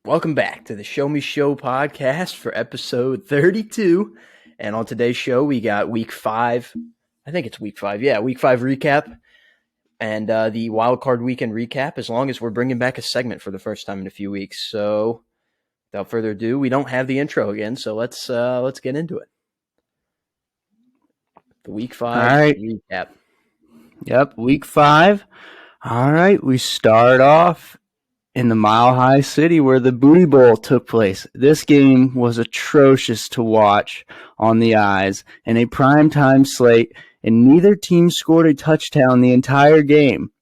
Welcome back to the Show Me Show podcast for episode 32. And on today's show, we got week 5. I think it's week 5. Yeah, week 5 recap and the wild card weekend recap, as long as we're bringing back a segment for the first time in a few weeks. So without further ado, we don't have the intro again, so let's get into it. The week 5 recap. Yep, week 5. All right, we start off in the Mile High City where the Booty Bowl took place. This game was atrocious to watch on the eyes in a primetime slate, and neither team scored a touchdown the entire game,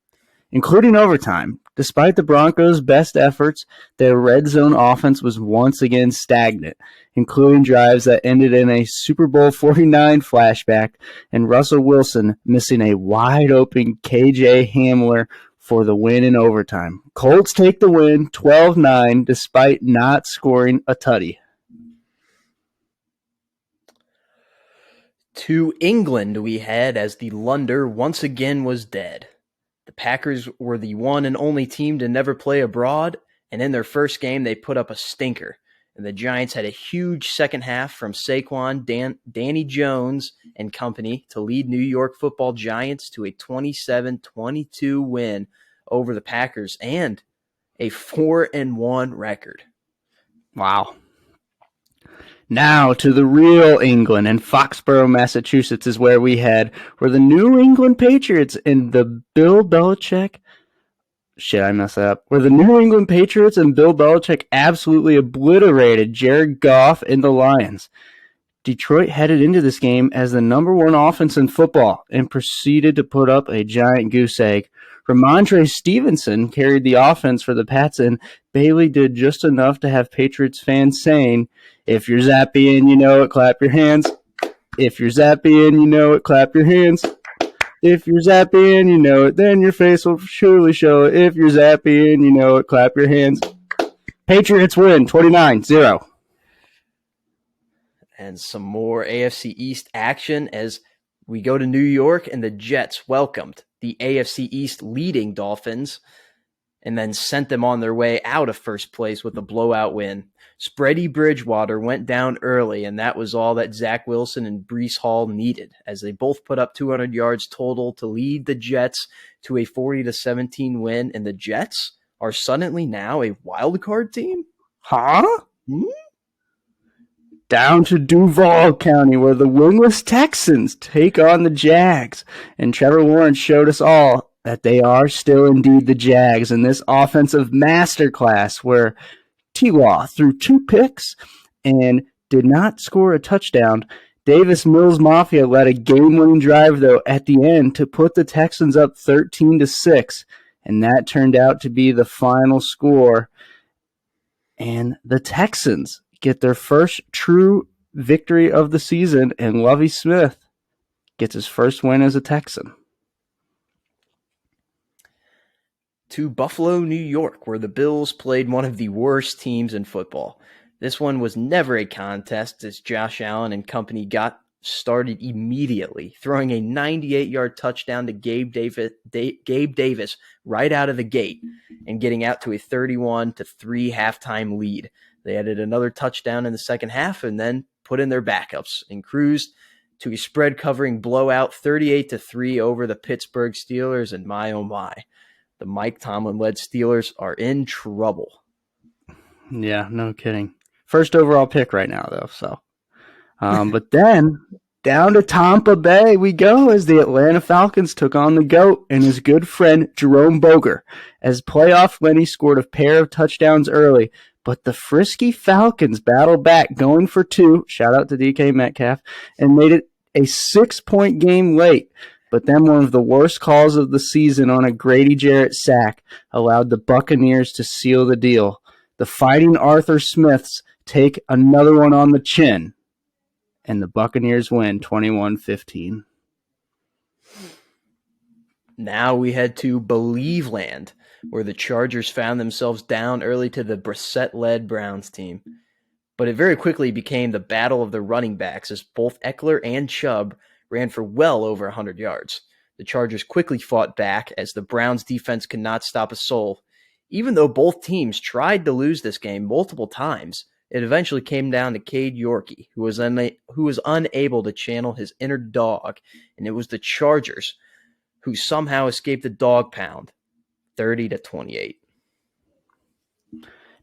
including overtime. Despite the Broncos' best efforts, their red zone offense was once again stagnant, including drives that ended in a Super Bowl 49 flashback and Russell Wilson missing a wide-open KJ Hamler for the win in overtime. Colts take the win 12-9 despite not scoring a tutty. To England we head as the Lunder once again was dead. The Packers were the one and only team to never play abroad, and in their first game they put up a stinker. And the Giants had a huge second half from Saquon, Danny Jones, and company to lead New York Football Giants to a 27-22 win over the Packers and a 4-1 record. Wow. Now to the real England, and Foxborough, Massachusetts is where we head, where the New England Patriots and the Bill Belichick where the New England Patriots and Bill Belichick absolutely obliterated Jared Goff and the Lions. Detroit headed into this game as the number 1 offense in football and proceeded to put up a giant goose egg. Ramondre Stevenson carried the offense for the Pats, and Bailey did just enough to have Patriots fans saying, "If you're Zappy and you know it, clap your hands. If you're Zappy and you know it, clap your hands. If you're Zappy and you know it, then your face will surely show it. If you're Zappy and you know it, clap your hands." Patriots win 29-0. And some more AFC East action as we go to New York, and the Jets welcomed the AFC East leading Dolphins and then sent them on their way out of first place with a blowout win. Spready Bridgewater went down early, and that was all that Zach Wilson and Breece Hall needed, as they both put up 200 yards total to lead the Jets to a 40-17 win, and the Jets are suddenly now a wild card team? Huh? Down to Duval County, where the winless Texans take on the Jags. And Trevor Lawrence showed us all that they are still indeed the Jags in this offensive masterclass, where T-Law threw 2 picks and did not score a touchdown. Davis Mills Mafia led a game-winning drive, though, at the end to put the Texans up 13-6, and that turned out to be the final score. And the Texans get their first true victory of the season, and Lovie Smith gets his first win as a Texan. To Buffalo, New York, where the Bills played one of the worst teams in football. This one was never a contest, as Josh Allen and company got started immediately, throwing a 98-yard touchdown to Gabe Davis right out of the gate and getting out to a 31-3 halftime lead. They added another touchdown in the second half and then put in their backups and cruised to a spread-covering blowout 38-3 over the Pittsburgh Steelers, and my oh my. The Mike Tomlin-led Steelers are in trouble. Yeah, no kidding. First overall pick right now, though. So, but then down to Tampa Bay we go as the Atlanta Falcons took on the GOAT and his good friend Jerome Boger, as playoff Lenny scored a pair of touchdowns early. But the frisky Falcons battled back, going for 2, shout out to DK Metcalf, and made it a 6-point game late. But then one of the worst calls of the season on a Grady Jarrett sack allowed the Buccaneers to seal the deal. The Fighting Arthur Smiths take another one on the chin, and the Buccaneers win 21-15. Now we head to Believe Land, where the Chargers found themselves down early to the Brissett-led Browns team. But it very quickly became the battle of the running backs, as both Eckler and Chubb ran for well over 100 yards. The Chargers quickly fought back, as the Browns defense could not stop a soul. Even though both teams tried to lose this game multiple times, it eventually came down to Cade Yorkie, who was unable to channel his inner dog, and it was the Chargers who somehow escaped the dog pound, 30-28.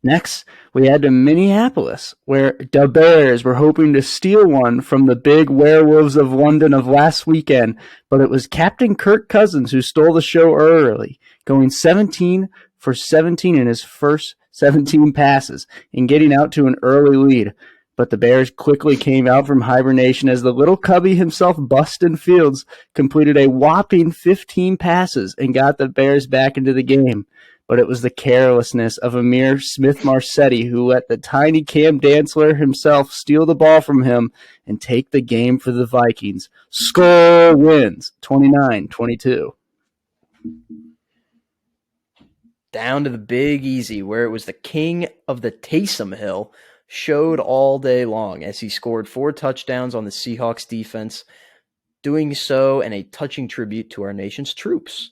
Next, we head to Minneapolis, where the Bears were hoping to steal one from the big Werewolves of London of last weekend, but it was Captain Kirk Cousins who stole the show early, going 17 for 17 in his first 17 passes and getting out to an early lead. But the Bears quickly came out from hibernation as the little cubby himself, Bustin Fields, completed a whopping 15 passes and got the Bears back into the game. But it was the carelessness of Amir Smith-Marsetti who let the tiny Cam Dantzler himself steal the ball from him and take the game for the Vikings. Skol wins 29-22. Down to the Big Easy, where it was the king of the Taysom Hill showed all day long as he scored 4 touchdowns on the Seahawks defense, doing so in a touching tribute to our nation's troops.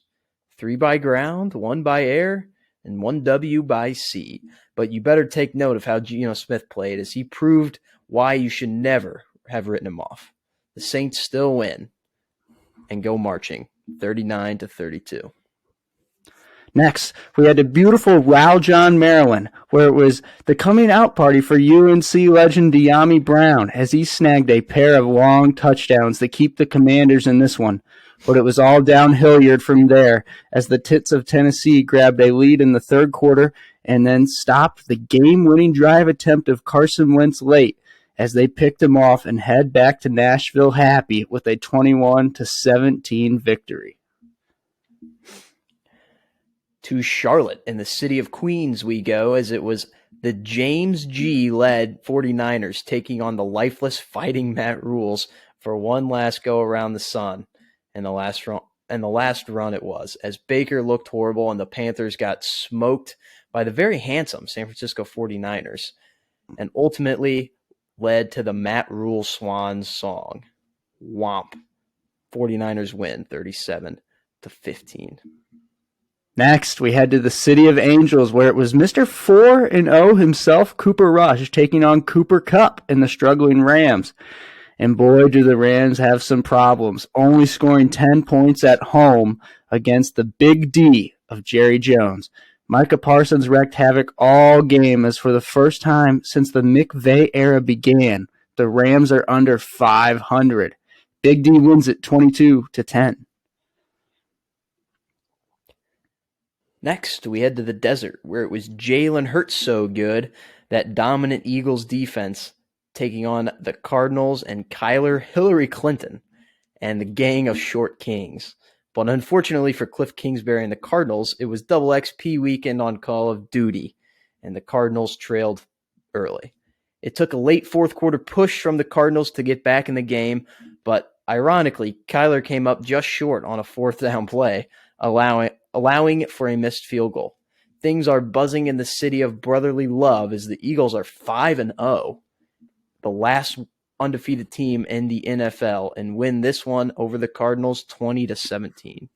3 by ground, 1 by air, and 1 W by sea. But you better take note of how Geno Smith played, as he proved why you should never have written him off. The Saints still win and go marching, 39-32. Next, we had the beautiful Rowjohn, Maryland, where it was the coming out party for UNC legend De'Ami Brown as he snagged a pair of long touchdowns to keep the Commanders in this one. But it was all downhilliard from there as the Tits of Tennessee grabbed a lead in the third quarter and then stopped the game-winning drive attempt of Carson Wentz late as they picked him off and head back to Nashville happy with a 21-17 victory. To Charlotte in the city of Queens we go, as it was the James G-led 49ers taking on the lifeless Fighting Matt Rules for one last go around the sun. And the last run it was, as Baker looked horrible and the Panthers got smoked by the very handsome San Francisco 49ers, and ultimately led to the Matt Rule Swan song. Womp. 49ers win 37-15. Next, we head to the City of Angels, where it was Mr. 4-0 himself, Cooper Rush, taking on Cooper Kupp and the struggling Rams. And boy, do the Rams have some problems, only scoring 10 points at home against the Big D of Jerry Jones. Micah Parsons wreaked havoc all game as for the first time since the McVay era began, the Rams are under 500. Big D wins it 22-10. Next, we head to the desert, where it was Jalen Hurts so good, that dominant Eagles defense, taking on the Cardinals and Kyler Hillary Clinton and the gang of short kings. But unfortunately for Cliff Kingsbury and the Cardinals, it was double XP weekend on Call of Duty, and the Cardinals trailed early. It took a late fourth quarter push from the Cardinals to get back in the game, but ironically, Kyler came up just short on a 4th down play, allowing for a missed field goal. Things are buzzing in the city of brotherly love as the Eagles are 5-0, the last undefeated team in the NFL, and win this one over the Cardinals 20-17.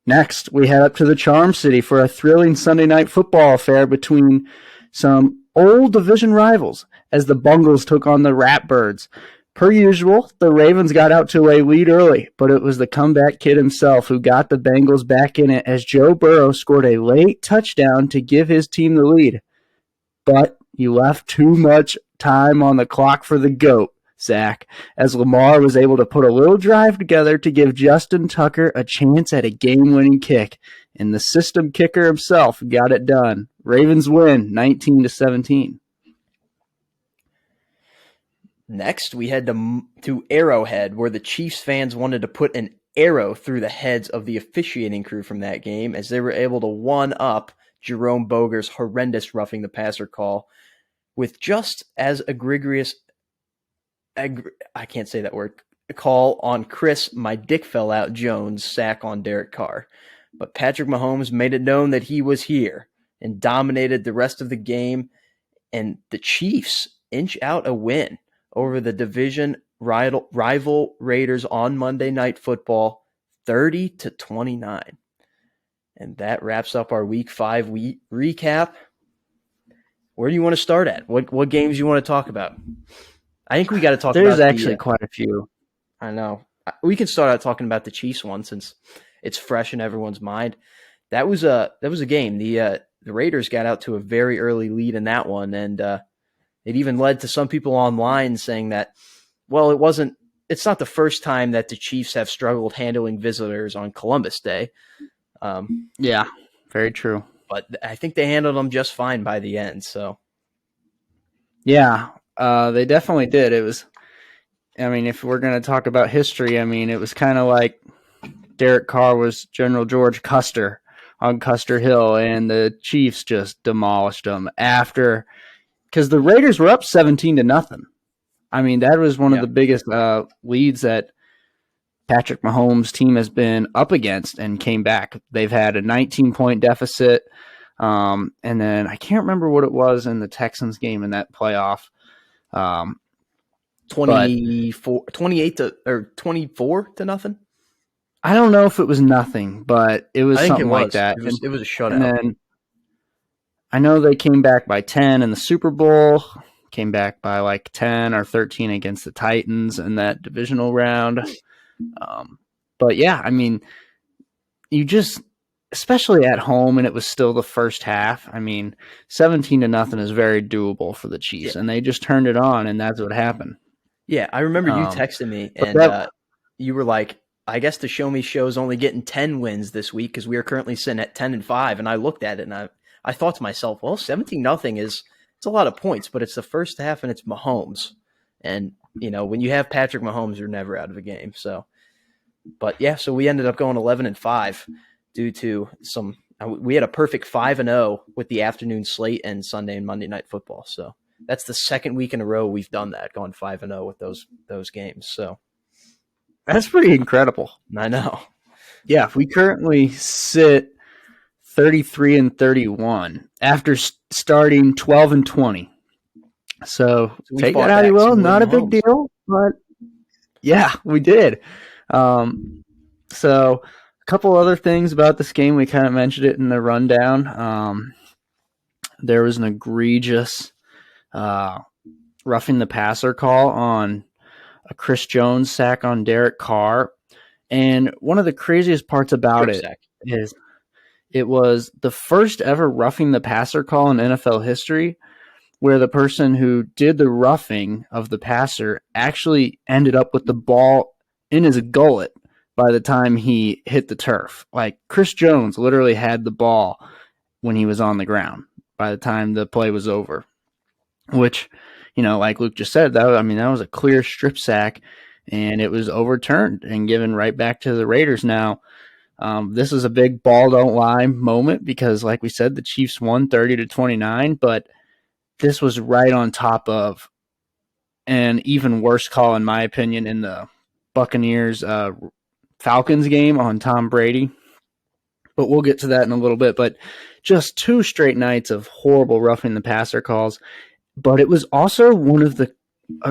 Next, we head up to the Charm City for a thrilling Sunday night football affair between some old division rivals as the Bungles took on the Ratbirds. Per usual, the Ravens got out to a lead early, but it was the comeback kid himself who got the Bengals back in it as Joe Burrow scored a late touchdown to give his team the lead. But you left too much time on the clock for the GOAT, Zach, as Lamar was able to put a little drive together to give Justin Tucker a chance at a game-winning kick, and the system kicker himself got it done. Ravens win 19-17. Next, we head to Arrowhead, where the Chiefs fans wanted to put an arrow through the heads of the officiating crew from that game, as they were able to one-up Jerome Boger's horrendous roughing the passer call with just as egregious, I can't say that word, call on Chris "my dick fell out" Jones' sack on Derek Carr. But Patrick Mahomes made it known that he was here and dominated the rest of the game, and the Chiefs inch out a win over the division rival Raiders on Monday Night Football, 30-29. And that wraps up our week 5 recap. Where do you want to start at? What games you want to talk about? I think we got to talk There's about the. actually quite a few. I know we can start out talking about the Chiefs one since it's fresh in everyone's mind. That was a game. The Raiders got out to a very early lead in that one, and it even led to some people online saying that, well, it's not the first time that the Chiefs have struggled handling visitors on Columbus Day. Yeah, very true. But I think they handled them just fine by the end. So Yeah, they definitely did. It was, I mean, if we're going to talk about history, I mean, it was kind of like Derek Carr was General George Custer on Custer Hill, and the Chiefs just demolished them after, because the Raiders were up 17-0. I mean, that was one of yeah, the biggest leads that Patrick Mahomes' team has been up against and came back. They've had a 19-point deficit. And then I can't remember what it was in the Texans game in that playoff. But 28 to or 24 to nothing. I don't know if it was nothing, but it was I think it something like was. that. It was a And shutout. then I know they came back by 10 in the Super Bowl, came back by like 10 or 13 against the Titans in that divisional round. But yeah, I mean, you just, especially at home, and it was still the first half. I mean, 17-0 is very doable for the Chiefs, Yeah, and they just turned it on, and that's what happened. yeah. I remember you Um, texting me, but and that, you were like, "I guess the Show Me Show's only getting 10 wins this week because we are currently sitting at 10-5." And I looked at it, and I thought to myself, "Well, 17-0 is it's a lot of points, but it's the first half, and it's Mahomes, and when you have Patrick Mahomes, you're never out of a game." So, but yeah, so we ended up going 11-5 due to some. We had a perfect 5-0 with the afternoon slate and Sunday and Monday night football. So that's the second week in a row we've done that, gone 5-0 with those games. So that's pretty incredible. I know. Yeah, we currently sit 33-31 after starting 12-20. So So we take that fought how you back will. some more than Not a big Mahomes. deal, but yeah, we did. So a couple other things about this game. We kind of mentioned it in the rundown. There was an egregious roughing the passer call on a Chris Jones sack on Derek Carr. And one of the craziest parts about Strip it sack. is it was the first ever roughing the passer call in NFL history where the person who did the roughing of the passer actually ended up with the ball in his gullet by the time he hit the turf. Like Chris Jones literally had the ball when he was on the ground by the time the play was over, which, like Luke just said, that was a clear strip sack, and it was overturned and given right back to the Raiders. Now, this is a big ball don't lie moment because, like we said, the Chiefs won 30-29, but this was right on top of an even worse call, in my opinion, in the Buccaneers Falcons game on Tom Brady. But we'll get to that in a little bit. But just 2 straight nights of horrible roughing the passer calls. But it was also one of the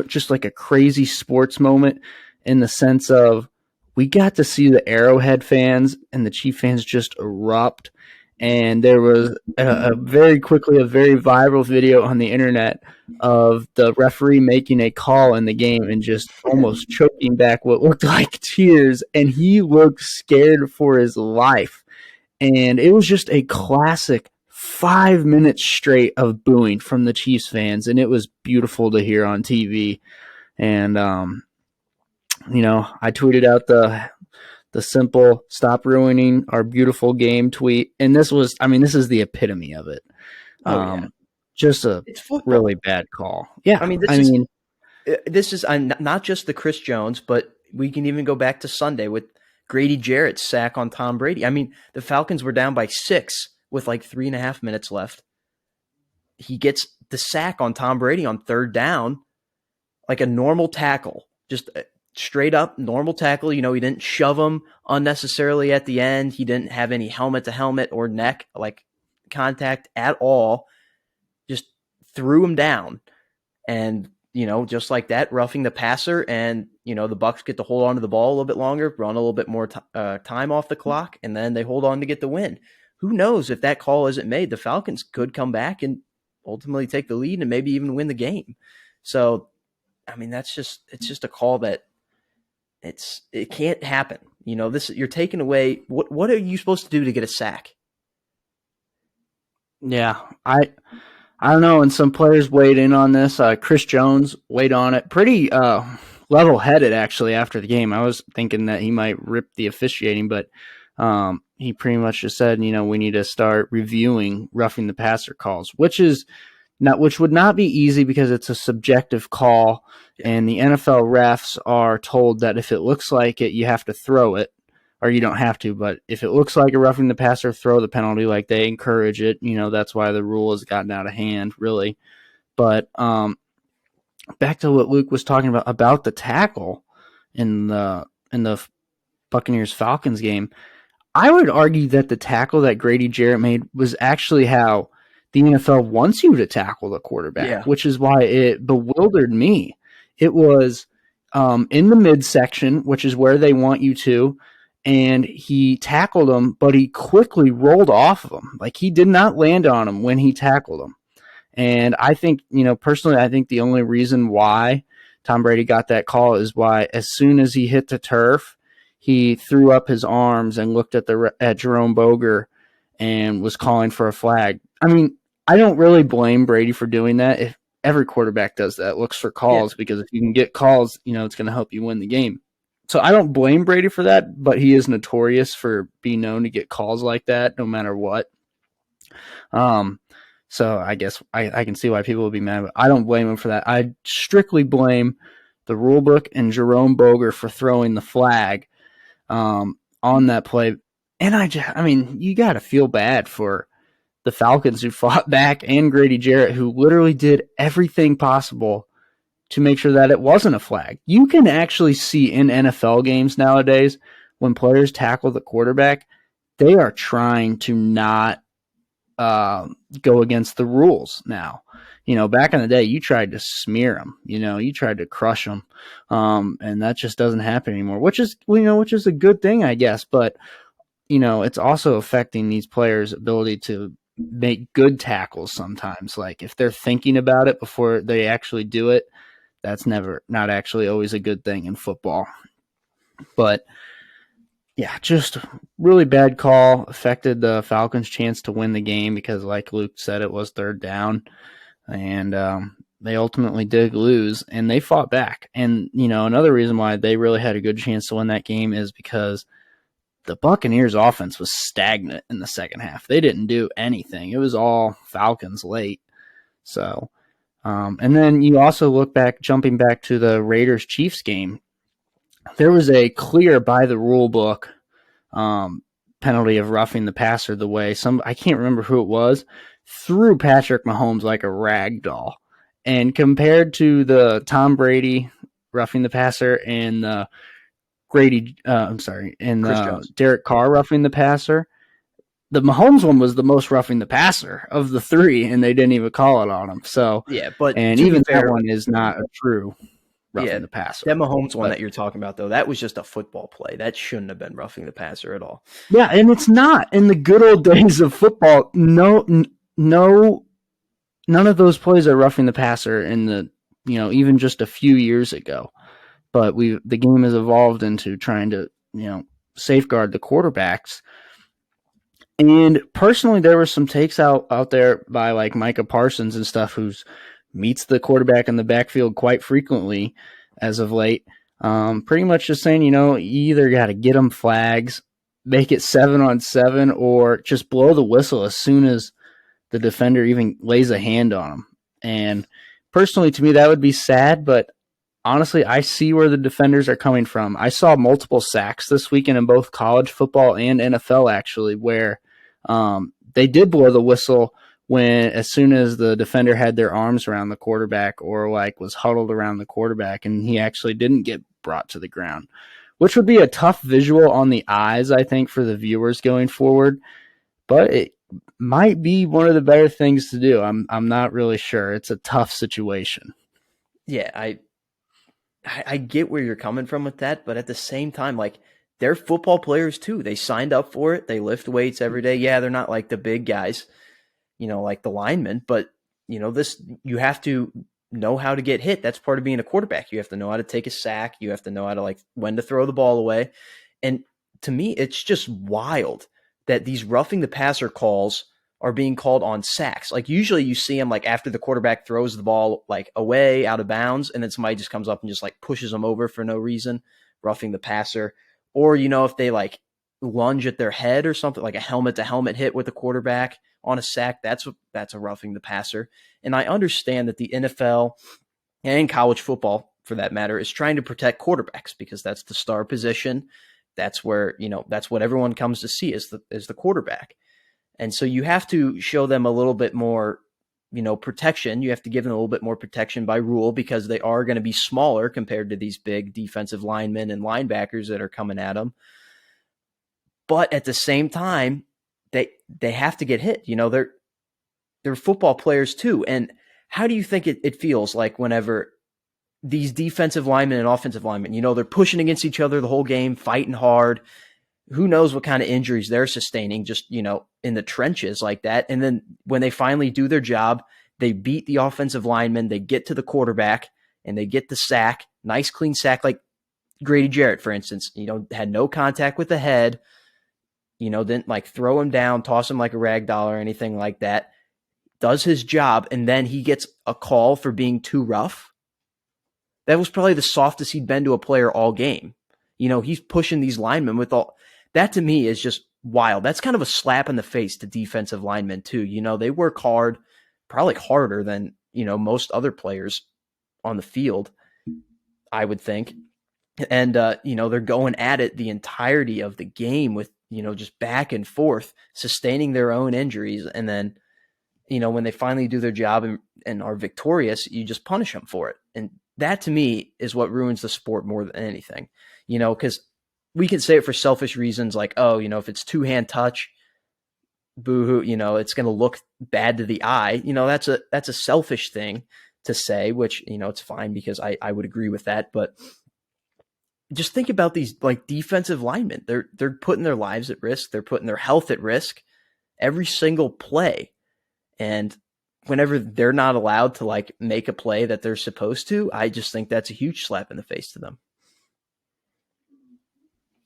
just like a crazy sports moment in the sense of we got to see the Arrowhead fans and the Chief fans just erupt. And there was a very viral video on the internet of the referee making a call in the game and just almost choking back what looked like tears. And he looked scared for his life. And it was just a classic 5 minutes straight of booing from the Chiefs fans. And it was beautiful to hear on TV. And, I tweeted out the simple "stop ruining our beautiful game" tweet, and this is the epitome of it. Oh yeah, Just a it's football. really bad call. I Yeah, mean, this is not just the Chris Jones, but we can even go back to Sunday with Grady Jarrett's sack on Tom Brady. I mean, the Falcons were down by 6 with like 3.5 minutes left. He gets the sack on Tom Brady on third down, like a normal tackle, just straight up normal tackle. He didn't shove him unnecessarily at the end. He didn't have any helmet to helmet or neck like contact at all. Just threw him down. And just like that, roughing the passer, and the Bucks get to hold on to the ball a little bit longer, run a little bit more time off the clock, and then they hold on to get the win. Who knows if that call isn't made, the Falcons could come back and ultimately take the lead and maybe even win the game. So, I mean, it's just a call that it can't happen. This you're taking away. What are you supposed to do to get a sack? Yeah, I don't know. And some players weighed in on this. Chris Jones weighed on it pretty level-headed, actually, after the game. I was thinking that he might rip the officiating, but he pretty much just said, we need to start reviewing roughing the passer calls, which would not be easy because it's a subjective call, and the NFL refs are told that if it looks like it, you have to throw it. Or you don't have to, but if it looks like a roughing the passer, throw the penalty. Like, they encourage it. That's why the rule has gotten out of hand, really. But back to what Luke was talking about the tackle in the Buccaneers Falcons game. I would argue that the tackle that Grady Jarrett made was actually how the NFL wants you to tackle the quarterback, which is why it bewildered me. It was in the midsection, which is where they want you to. And he tackled him, but he quickly rolled off of him. Like, he did not land on him when he tackled him. And I think, personally, I think the only reason why Tom Brady got that call is why as soon as he hit the turf, he threw up his arms and looked at Jerome Boger and was calling for a flag. I mean, I don't really blame Brady for doing that. If every quarterback does that, looks for calls, because if you can get calls, it's going to help you win the game. So I don't blame Brady for that, but he is notorious for being known to get calls like that no matter what. So I guess I can see why people would be mad, but I don't blame him for that. I strictly blame the rulebook and Jerome Boger for throwing the flag on that play. And I mean, you got to feel bad for the Falcons who fought back, and Grady Jarrett, who literally did everything possible to make sure that it wasn't a flag. You can actually see in NFL games nowadays, when players tackle the quarterback, they are trying to not go against the rules now. Back in the day, you tried to smear them. You tried to crush them, and that just doesn't happen anymore. Which is a good thing, I guess. But it's also affecting these players' ability to make good tackles sometimes. Like, if they're thinking about it before they actually do it, that's not actually always a good thing in football. But yeah, just really bad call. Affected the Falcons' chance to win the game because, like Luke said, it was third down, and they ultimately did lose, and they fought back. And another reason why they really had a good chance to win that game is because the Buccaneers' offense was stagnant in the second half. They didn't do anything. It was all Falcons late. So. And then you also jumping back to the Raiders-Chiefs game, there was a clear by the rule book penalty of roughing the passer the way I can't remember who it was, threw Patrick Mahomes like a rag doll. And compared to the Tom Brady roughing the passer and the Derek Carr roughing the passer, the Mahomes one was the most roughing the passer of the three, and they didn't even call it on him. So and even that one is not a true roughing the passer. That Mahomes one that you're talking about, though, that was just a football play. That shouldn't have been roughing the passer at all. Yeah, and it's not. In the good old days of football, none of those plays are roughing the passer in the even just a few years ago. But the game has evolved into trying to safeguard the quarterbacks. And personally, there were some takes out there by like Micah Parsons and stuff, who meets the quarterback in the backfield quite frequently as of late. Pretty much just saying, you either got to get them flags, make it 7-on-7, or just blow the whistle as soon as the defender even lays a hand on them. And personally, to me, that would be sad, but honestly, I see where the defenders are coming from. I saw multiple sacks this weekend in both college football and NFL, actually, where they did blow the whistle as soon as the defender had their arms around the quarterback or like was huddled around the quarterback, and he actually didn't get brought to the ground, which would be a tough visual on the eyes, I think, for the viewers going forward. But it might be one of the better things to do. I'm not really sure. It's a tough situation. yeah, I get where you're coming from with that, but at the same time, like they're football players too. They signed up for it. They lift weights every day. Yeah, they're not like the big guys, like the linemen, but this you have to know how to get hit. That's part of being a quarterback. You have to know how to take a sack. You have to know how to like when to throw the ball away. And to me, it's just wild that these roughing the passer calls are being called on sacks. Like usually you see them like after the quarterback throws the ball like away out of bounds, and then somebody just comes up and just like pushes them over for no reason, roughing the passer. Or if they like lunge at their head or something, like a helmet to helmet hit with the quarterback on a sack, that's a roughing the passer. And I understand that the NFL and college football, for that matter, is trying to protect quarterbacks because that's the star position. That's where that's what everyone comes to see is the quarterback. And so you have to show them a little bit more, protection. You have to give them a little bit more protection by rule because they are going to be smaller compared to these big defensive linemen and linebackers that are coming at them. But at the same time, they have to get hit. They're football players too. And how do you think it feels like whenever these defensive linemen and offensive linemen, they're pushing against each other the whole game, fighting hard. Who knows what kind of injuries they're sustaining just, in the trenches like that. And then when they finally do their job, they beat the offensive lineman, they get to the quarterback and they get the sack, nice clean sack, like Grady Jarrett, for instance, had no contact with the head, didn't like throw him down, toss him like a rag doll or anything like that, does his job. And then he gets a call for being too rough. That was probably the softest he'd been to a player all game. He's pushing these linemen with all that. To me is just wild. That's kind of a slap in the face to defensive linemen too. They work hard, probably harder than, most other players on the field, I would think. And, they're going at it the entirety of the game with, just back and forth, sustaining their own injuries. And then, when they finally do their job and are victorious, you just punish them for it. And that to me is what ruins the sport more than anything, because we can say it for selfish reasons like, oh, if it's two-hand touch, boo-hoo, it's going to look bad to the eye. That's a selfish thing to say, which, it's fine because I would agree with that. But just think about these like defensive linemen. They're putting their lives at risk. They're putting their health at risk every single play. And whenever they're not allowed to like make a play that they're supposed to, I just think that's a huge slap in the face to them.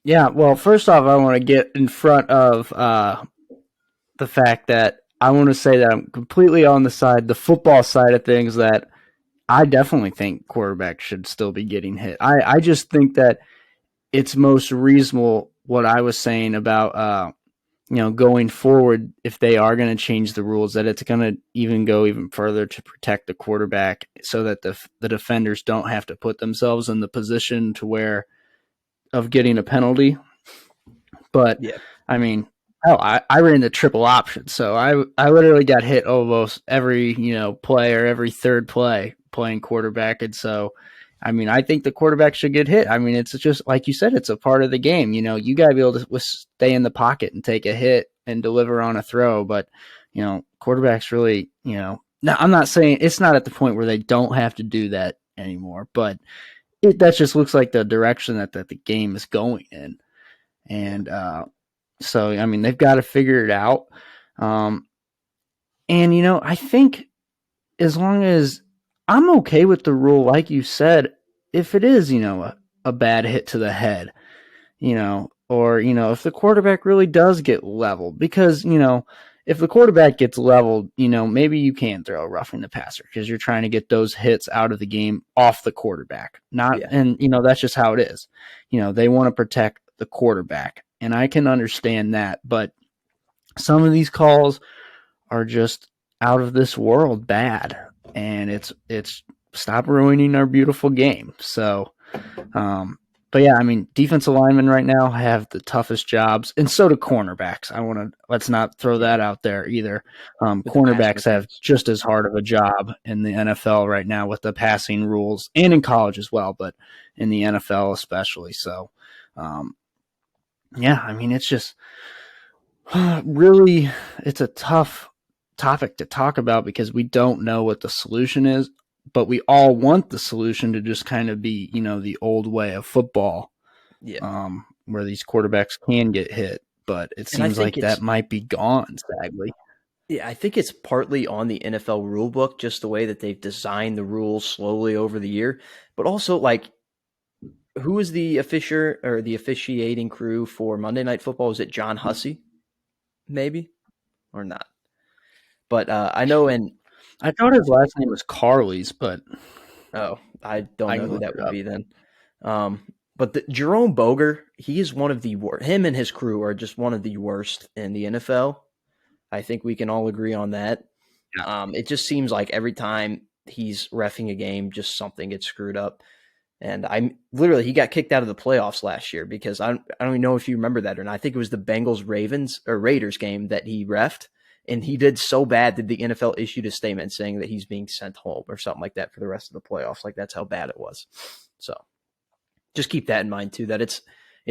Yeah, well, first off, I want to get in front of the fact that I want to say that I'm completely on the football side of things, that I definitely think quarterbacks should still be getting hit. I just think that it's most reasonable what I was saying about going forward, if they are going to change the rules, that it's going to even go even further to protect the quarterback so that the defenders don't have to put themselves in the position to where of getting a penalty. But Yeah. I mean, hell, I ran the triple option, so I literally got hit almost every play or every third play playing quarterback, and so I mean, I think the quarterback should get hit. I mean, it's just like you said, it's a part of the game. You got to be able to stay in the pocket and take a hit and deliver on a throw. But quarterbacks really, now I'm not saying it's not at the point where they don't have to do that anymore, but that just looks like the direction that the game is going in. And so, I mean, they've got to figure it out. And, I think as long as I'm okay with the rule, like you said, if it is, a bad hit to the head, or, if the quarterback really does get leveled, because, if the quarterback gets leveled, maybe you can throw roughing the passer because you're trying to get those hits out of the game off the quarterback. Yeah. And that's just how it is. They want to protect the quarterback, and I can understand that, but some of these calls are just out of this world bad, and it's stop ruining our beautiful game. So, but yeah, I mean, defensive linemen right now have the toughest jobs, and so do cornerbacks. Let's not throw that out there either. With the passing Cornerbacks have attempts. just as hard of a job in the NFL right now with the passing rules, and in college as well, but in the NFL especially. So, yeah, I mean, it's just really, it's a tough topic to talk about because we don't know what the solution is. but we all want the solution to just kind of be, the old way of football, Yeah. where these quarterbacks can get hit. But it And I seems think like that it's might be gone, sadly. yeah, I think it's partly on the NFL rule book, just the way that they've designed the rules slowly over the year, but also like who is the official or the officiating crew for Monday Night Football? Is it John Hussey, maybe or not? But I know in I thought his last name was Carley's, but oh, I don't I know can who look that it would up. be then. But Jerome Boger, he is one of the worst. Him and his crew are just one of the worst in the NFL. I think we can all agree on that. Yeah. It just seems like every time he's reffing a game, just something gets screwed up. And I literally he got kicked out of the playoffs last year because I don't even know if you remember that or not. I think it was the Bengals Ravens or Raiders game that he refed, and he did so bad that the NFL issued a statement saying that he's being sent home or something like that for the rest of the playoffs. Like that's how bad it was. So just keep that in mind too. That it's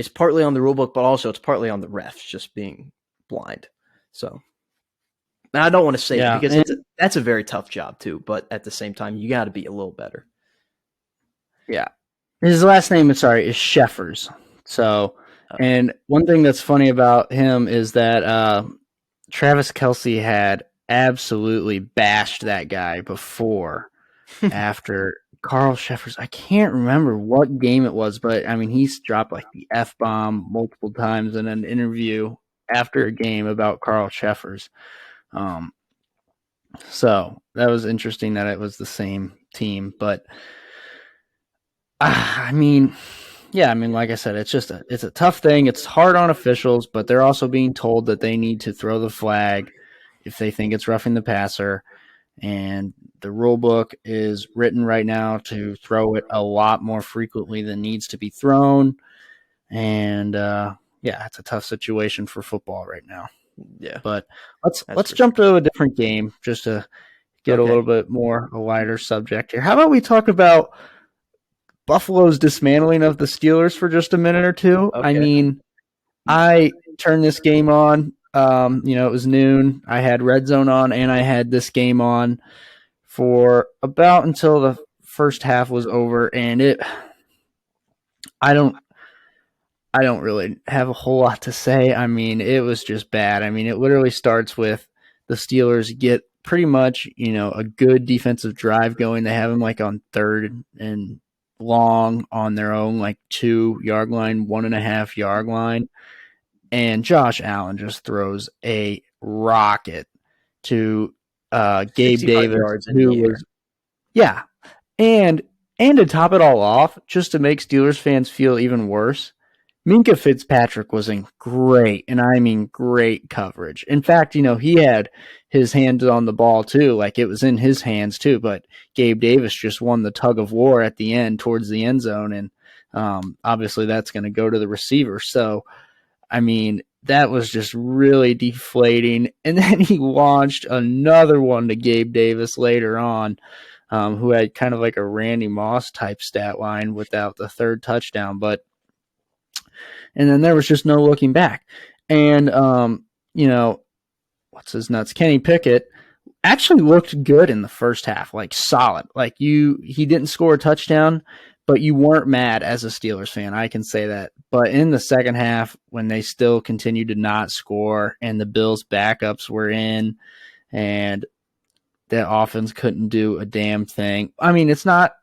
partly on the rule book, but also it's partly on the refs just being blind. So and I don't want to say it Yeah, because and that's a very tough job too. But at the same time, you got to be a little better. yeah, his last name, sorry, is Sheffers. So, Oh, and one thing that's funny about him is that Travis Kelsey had absolutely bashed that guy before after Carl Sheffers. I can't remember what game it was, but I mean, he's dropped like the F bomb multiple times in an interview after a game about Carl Sheffers. Um, so that was interesting that it was the same team, but I mean, yeah, I mean, like I said, it's a tough thing. It's hard on officials, but they're also being told that they need to throw the flag if they think it's roughing the passer. And the rule book is written right now to throw it a lot more frequently than needs to be thrown. And yeah, it's a tough situation for football right now. yeah, But let's that's let's for jump sure. to a different game just to get a Okay, little bit more a lighter subject here. How about we talk about Buffalo's dismantling of the Steelers for just a minute or two? I okay. mean, I turned this game on. It was noon. I had Red Zone on, and I had this game on for about until the first half was over, and I don't I don't really have a whole lot to say. I mean, it was just bad. I mean, it literally starts with the Steelers get pretty much, a good defensive drive going. They have them like on third and long on their own, like 2 yard line, 1.5 yard line. And Josh Allen just throws a rocket to Gabe 65 Davis, yards in who the was, air. yeah. And to top it all off, just to make Steelers fans feel even worse, Minka Fitzpatrick was in great, and I mean great coverage. In fact, he had his hands on the ball too, like it was in his hands too. But Gabe Davis just won the tug of war at the end towards the end zone, and obviously that's going to go to the receiver. So, I mean, that was just really deflating. And then he launched another one to Gabe Davis later on, who had kind of like a Randy Moss type stat line without the third touchdown. And then there was just no looking back. And what's his nuts? Kenny Pickett actually looked good in the first half, like solid. Like he didn't score a touchdown, but you weren't mad as a Steelers fan. I can say that. But in the second half, when they still continued to not score and the Bills backups were in and the offense couldn't do a damn thing. I mean, it's not,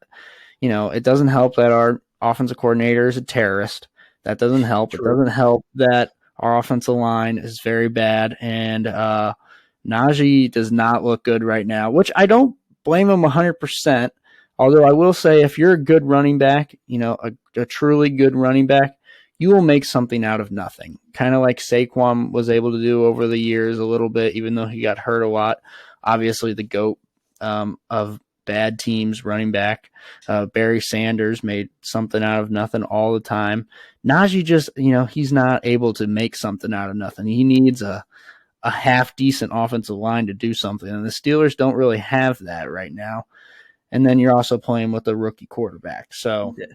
it doesn't help that our offensive coordinator is a terrorist. That doesn't help. It True. doesn't help that our offensive line is very bad. And Najee does not look good right now, which I don't blame him 100%. Although I will say, if you're a good running back, a truly good running back, you will make something out of nothing. Kind of like Saquon was able to do over the years a little bit, even though he got hurt a lot. Obviously, the GOAT of bad teams running back. Barry Sanders made something out of nothing all the time. Najee just, he's not able to make something out of nothing. He needs a half decent offensive line to do something. And the Steelers don't really have that right now. And then you're also playing with a rookie quarterback. So Yeah.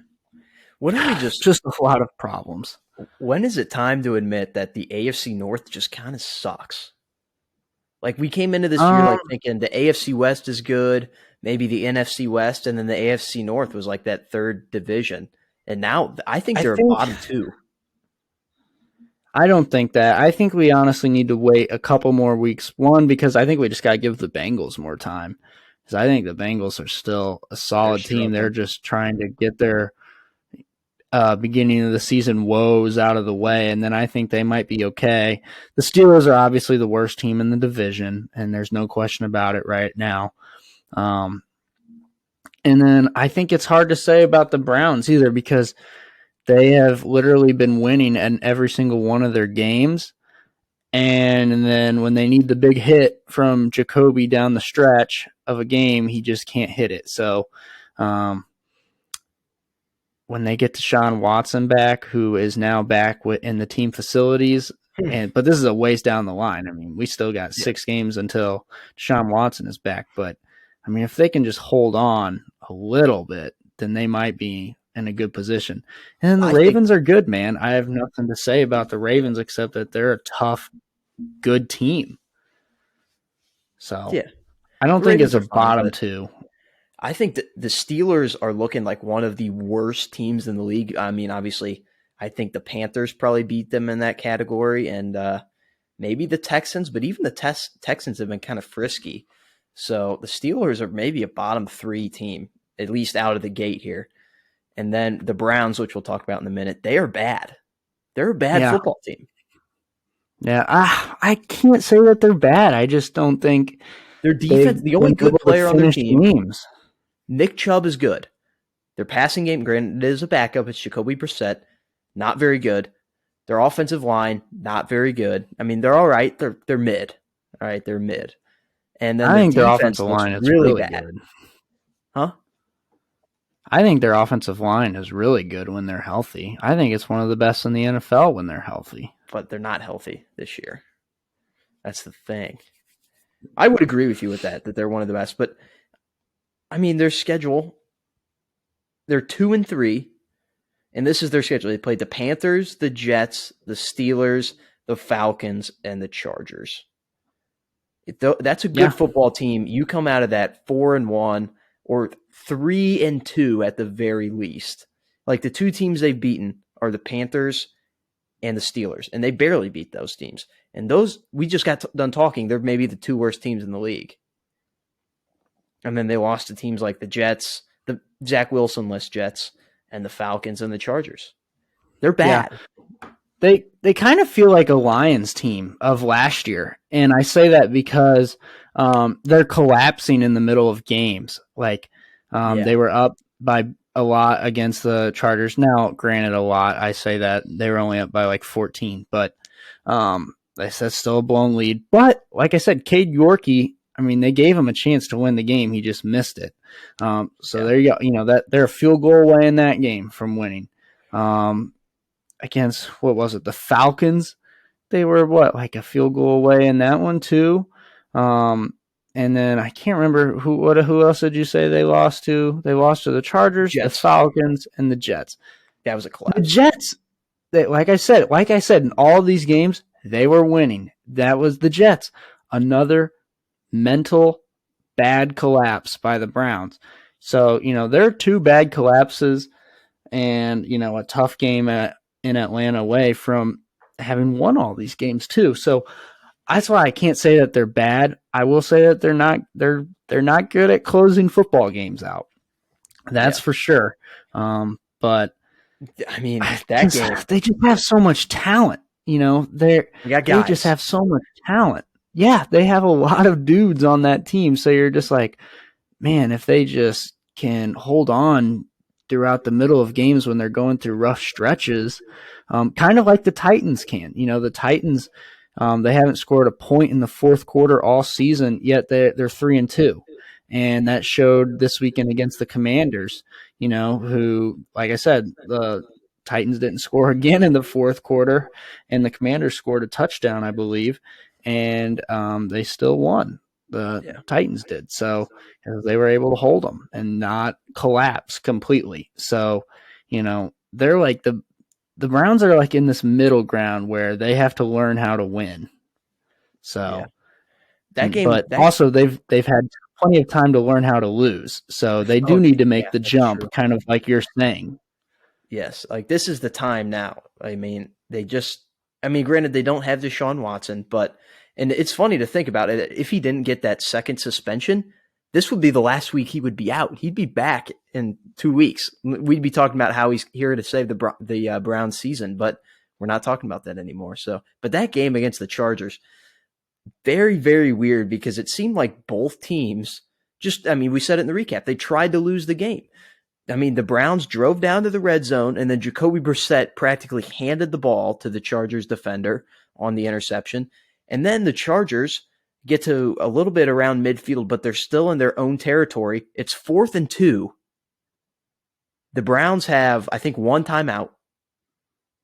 Wouldn't we just just a lot of problems. when is it time to admit that the AFC North just kind of sucks? Like we came into this year Um, like thinking the AFC West is good, maybe the NFC West, and then the AFC North was like that third division. And now I think I they're a think bottom two. I don't think that. I think we honestly need to wait a couple more weeks. One, because I think we just got to give the Bengals more time. Because I think the Bengals are still a They're solid team. They're struggling. just trying to get their beginning of the season woes out of the way, and then I think they might be okay. The Steelers are obviously the worst team in the division, and there's no question about it right now. Um, and then I think it's hard to say about the Browns either because they have literally been winning in every single one of their games. And then when they need the big hit from Jacoby down the stretch of a game, he just can't hit it. So um, when they get Deshaun Watson back, who is now back in the team facilities, but this is a ways down the line. I mean, we still got Yeah. 6 games until Deshaun Watson is back. But I mean, if they can just hold on a little bit, then they might be in a good position. And then the I think, Ravens are good, man. I have nothing to say about the Ravens except that they're a tough, good team. So yeah, I don't the think it's Ravens a are fine, bottom but two. I think that the Steelers are looking like one of the worst teams in the league. I mean, obviously, I think the Panthers probably beat them in that category, and maybe the Texans, but even the Texans have been kind of frisky. So the Steelers are maybe a bottom three team, at least out of the gate here. And then the Browns, which we'll talk about in a minute, they are bad. They're a bad Yeah. football team. Yeah. I can't say that they're bad. I just don't think Their they've defense, the only been good able to player on their finish team, games. Nick Chubb, is good. Their passing game, granted, it is a backup. It's Jacoby Brissett, not very good. Their offensive line, not very good. I mean, they're all right. They're mid. All right, they're mid. And then I the think their defense offensive looks line is really really bad. good. Huh? I think their offensive line is really good when they're healthy. I think it's one of the best in the NFL when they're healthy. But they're not healthy this year. That's the thing. I would agree with you with that they're one of the best. But I mean, their schedule, they're 2-3, and this is their schedule. They played the Panthers, the Jets, the Steelers, the Falcons, and the Chargers. That's a good Yeah. football team. You come out of that 4-1 or 3-2 at the very least. Like the two teams they've beaten are the Panthers and the Steelers, and they barely beat those teams. And those, we just got done talking, they're maybe the two worst teams in the league. And then they lost to teams like the Jets, the Zach Wilson-less Jets, and the Falcons and the Chargers. They're Yeah. bad. They kind of feel like a Lions team of last year, and I say that because they're collapsing in the middle of games. Like Yeah. they were up by a lot against the Chargers. Now, granted, a lot. I say that they were only up by like 14, but that's still a blown lead. But like I said, Cade Yorkie. I mean, they gave him a chance to win the game. He just missed it. So Yeah. there you go. You know that they're a field goal away in that game from winning. Against what was it, the Falcons? They were like a field goal away in that one too. And then I can't remember who else did you say they lost to? They lost to the Chargers, the Jets. Falcons, and the Jets. That was a The collapse. Jets, like I said, in all these games they were winning. That was the Jets. Another mental bad collapse by the Browns. So there are two bad collapses and a tough game in Atlanta away from having won all these games too. So that's why I can't say that they're bad. I will say that they're not good at closing football games out. That's Yeah. for sure. But I mean, that game, they just have so much talent. we got They just guys. have so much talent. Yeah, they have a lot of dudes on that team. So you're just like, man, if they just can hold on throughout the middle of games when they're going through rough stretches, kind of like the Titans can. The Titans, they haven't scored a point in the fourth quarter all season, yet they're 3-2. And that showed this weekend against the Commanders, who, like I said, the Titans didn't score again in the fourth quarter, and the Commanders scored a touchdown, I believe, and they still won. The Yeah. Titans did. So they were able to hold them and not collapse completely. So, they're like the Browns are like in this middle ground where they have to learn how to win. Yeah. So But also they've had plenty of time to learn how to lose, so they do oh need to yeah, make the that's jump, true. kind of like you're saying. Yes, like this is the time now. I mean, granted they don't have Deshaun Watson, but and it's funny to think about it. If he didn't get that second suspension, this would be the last week he would be out. He'd be back in 2 weeks. We'd be talking about how he's here to save the Browns season, but we're not talking about that anymore. So, but that game against the Chargers, very very weird because it seemed like both teams we said it in the recap. They tried to lose the game. The Browns drove down to the red zone, and then Jacoby Brissett practically handed the ball to the Chargers defender on the interception. And then the Chargers get to a little bit around midfield, but they're still in their own territory. It's 4th and 2. The Browns have, I think, one timeout.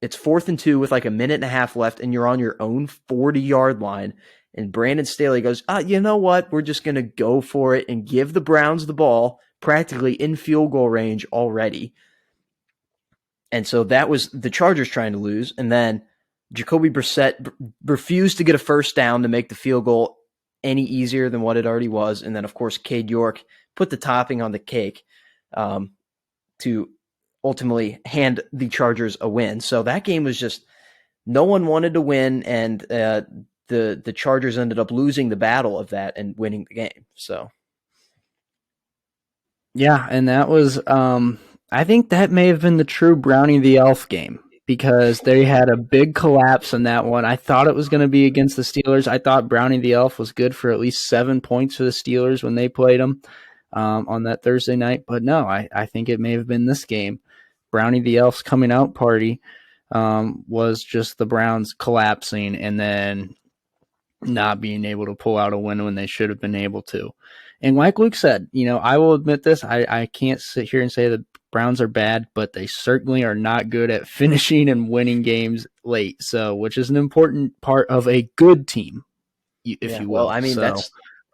It's 4th and 2 with like a minute and a half left, and you're on your own 40-yard line. And Brandon Staley goes, you know what? We're just going to go for it and give the Browns the ball practically in field goal range already. And so that was the Chargers trying to lose. And then Jacoby Brissett refused to get a first down to make the field goal any easier than what it already was. And then, of course, Cade York put the topping on the cake to ultimately hand the Chargers a win. So that game was just no one wanted to win, and the Chargers ended up losing the battle of that and winning the game. So yeah, and that was I think that may have been the true Brownie the Elf game, because they had a big collapse in that one. I thought it was going to be against the Steelers. I thought Brownie the Elf was good for at least 7 points for the Steelers when they played them on that Thursday night. But no, I think it may have been this game. Brownie the Elf's coming out party was just the Browns collapsing and then not being able to pull out a win when they should have been able to. And like Luke said, I will admit this. I can't sit here and say the Browns are bad, but they certainly are not good at finishing and winning games late. So, which is an important part of a good team, if you will. I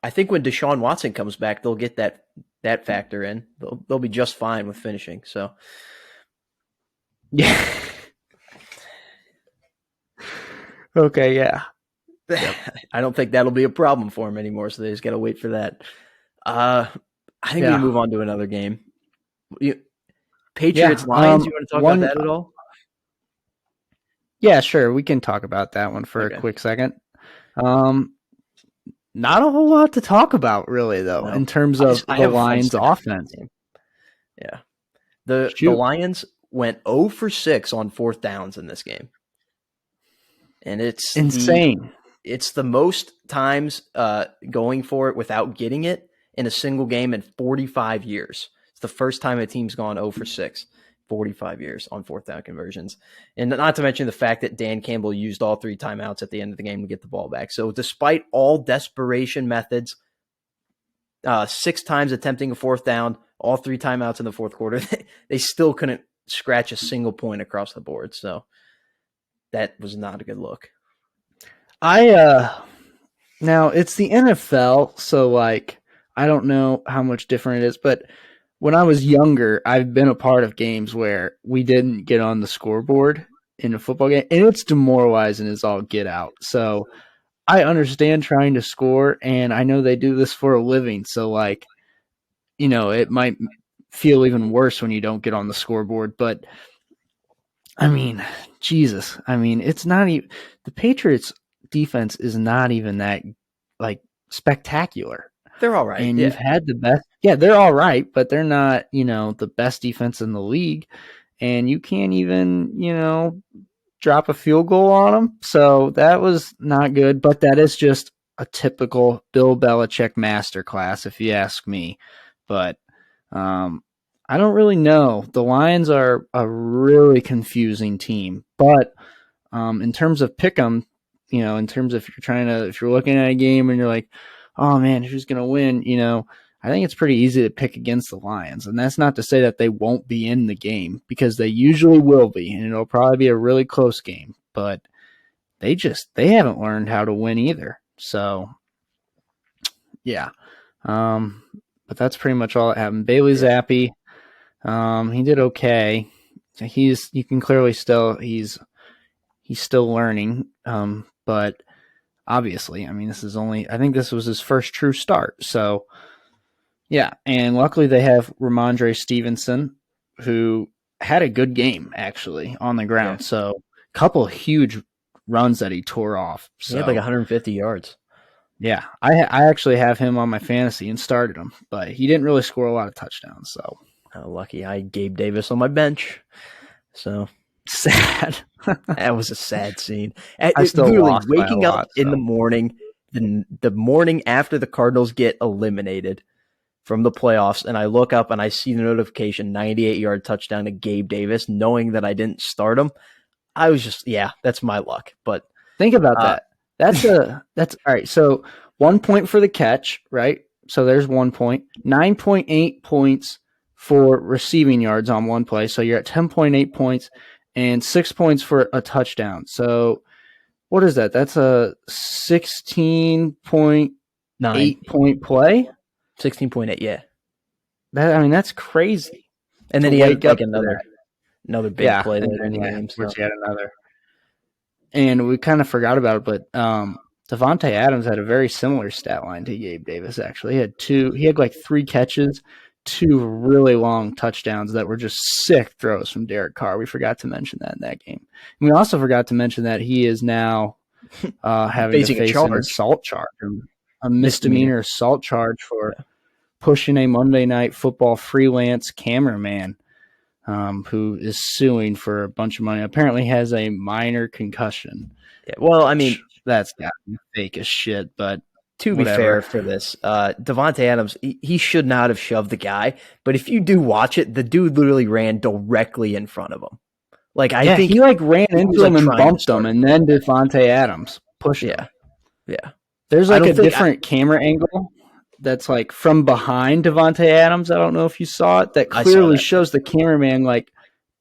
think when Deshaun Watson comes back, they'll get that factor in. They'll be just fine with finishing. So, yeah. Okay, yeah. Yep. I don't think that'll be a problem for him anymore. So they just got to wait for that. I think we can move on to another game. Patriots Lions. You want to talk about that at all? Yeah, sure. We can talk about that one for a quick second. Not a whole lot to talk about, really, though, in terms of the Lions' offense. Yeah, the Lions went 0 for 6 on 4th downs in this game, and it's insane. It's the most times going for it without getting it in a single game in 45 years. It's the first time a team's gone 0 for 6, 45 years on 4th down conversions. And not to mention the fact that Dan Campbell used all 3 timeouts at the end of the game to get the ball back. So despite all desperation methods, 6 times attempting a 4th down, all 3 timeouts in the fourth quarter, they still couldn't scratch a single point across the board. So that was not a good look. Now it's the NFL, so I don't know how much different it is, but when I was younger, I've been a part of games where we didn't get on the scoreboard in a football game, and it's demoralizing as all get out. So I understand trying to score, and I know they do this for a living, so it might feel even worse when you don't get on the scoreboard, but Jesus, it's not even the Patriots defense is not even that spectacular. They're all right. And you've had the best. Yeah, they're all right, but they're not, the best defense in the league. And you can't even, drop a field goal on them. So that was not good, but that is just a typical Bill Belichick masterclass, if you ask me. But I don't really know. The Lions are a really confusing team, but in terms of pick 'em, in terms of if you're looking at a game and you're like, oh man, who's going to win? I think it's pretty easy to pick against the Lions. And that's not to say that they won't be in the game, because they usually will be, and it'll probably be a really close game, but they haven't learned how to win either. So yeah. But that's pretty much all that happened. Bailey Zappi, he did okay. You can clearly he's still learning. But obviously. I mean, I think this was his first true start. So, yeah. And luckily they have Ramondre Stevenson, who had a good game, actually, on the Yeah. ground. So, a couple huge runs that he tore off. He had like So, 150 yards. yeah, I actually have him on my fantasy and started him, but he didn't really score a lot of touchdowns. So, Oh, lucky I had Gabe Davis on my bench. So sad. that was a sad scene. I still Literally lost by a waking up lot. in the So, morning, the morning after the Cardinals get eliminated from the playoffs, and I look up and I see the notification 98-yard touchdown to Gabe Davis, knowing that I didn't start him. I was just, yeah, that's my luck. But think about uh, that. That's all right. So 1 point for the catch, right? So there's 1 point. 9.8 points for receiving yards on one play. So you're at 10.8 points and 6 points for a touchdown. So what is that? That's a 16.8 9, point play. 16.8, yeah. That's crazy And to then he had wake like up to that. another big Yeah, play and later then in the game. of course So you had another. And we kind of forgot about it, but Devontae Adams had a very similar stat line to Gabe Davis. Actually, he had like 3 catches, 2 really long touchdowns that were just sick throws from Derek Carr. We forgot to mention that in that game. And we also forgot to mention that he is now having to facing a face an charge, assault charge, a misdemeanor. misdemeanor assault charge for Yeah. pushing a Monday Night Football freelance cameraman who is suing for a bunch of money. Apparently has a minor concussion, Yeah. Well, I which mean, that's got to be fake as shit, but to be fair whatever. for this, Devontae Adams, he should not have shoved the guy. But if you do watch it, the dude literally ran directly in front of him. Like I Yeah, think he like ran he was into like him and trying to bumped him, start it. and then Devontae Adams pushed Yeah, him. yeah. There's I like a don't think different camera angle that's like from behind Devontae Adams. I don't know if you saw it. That I saw clearly that too. shows the cameraman like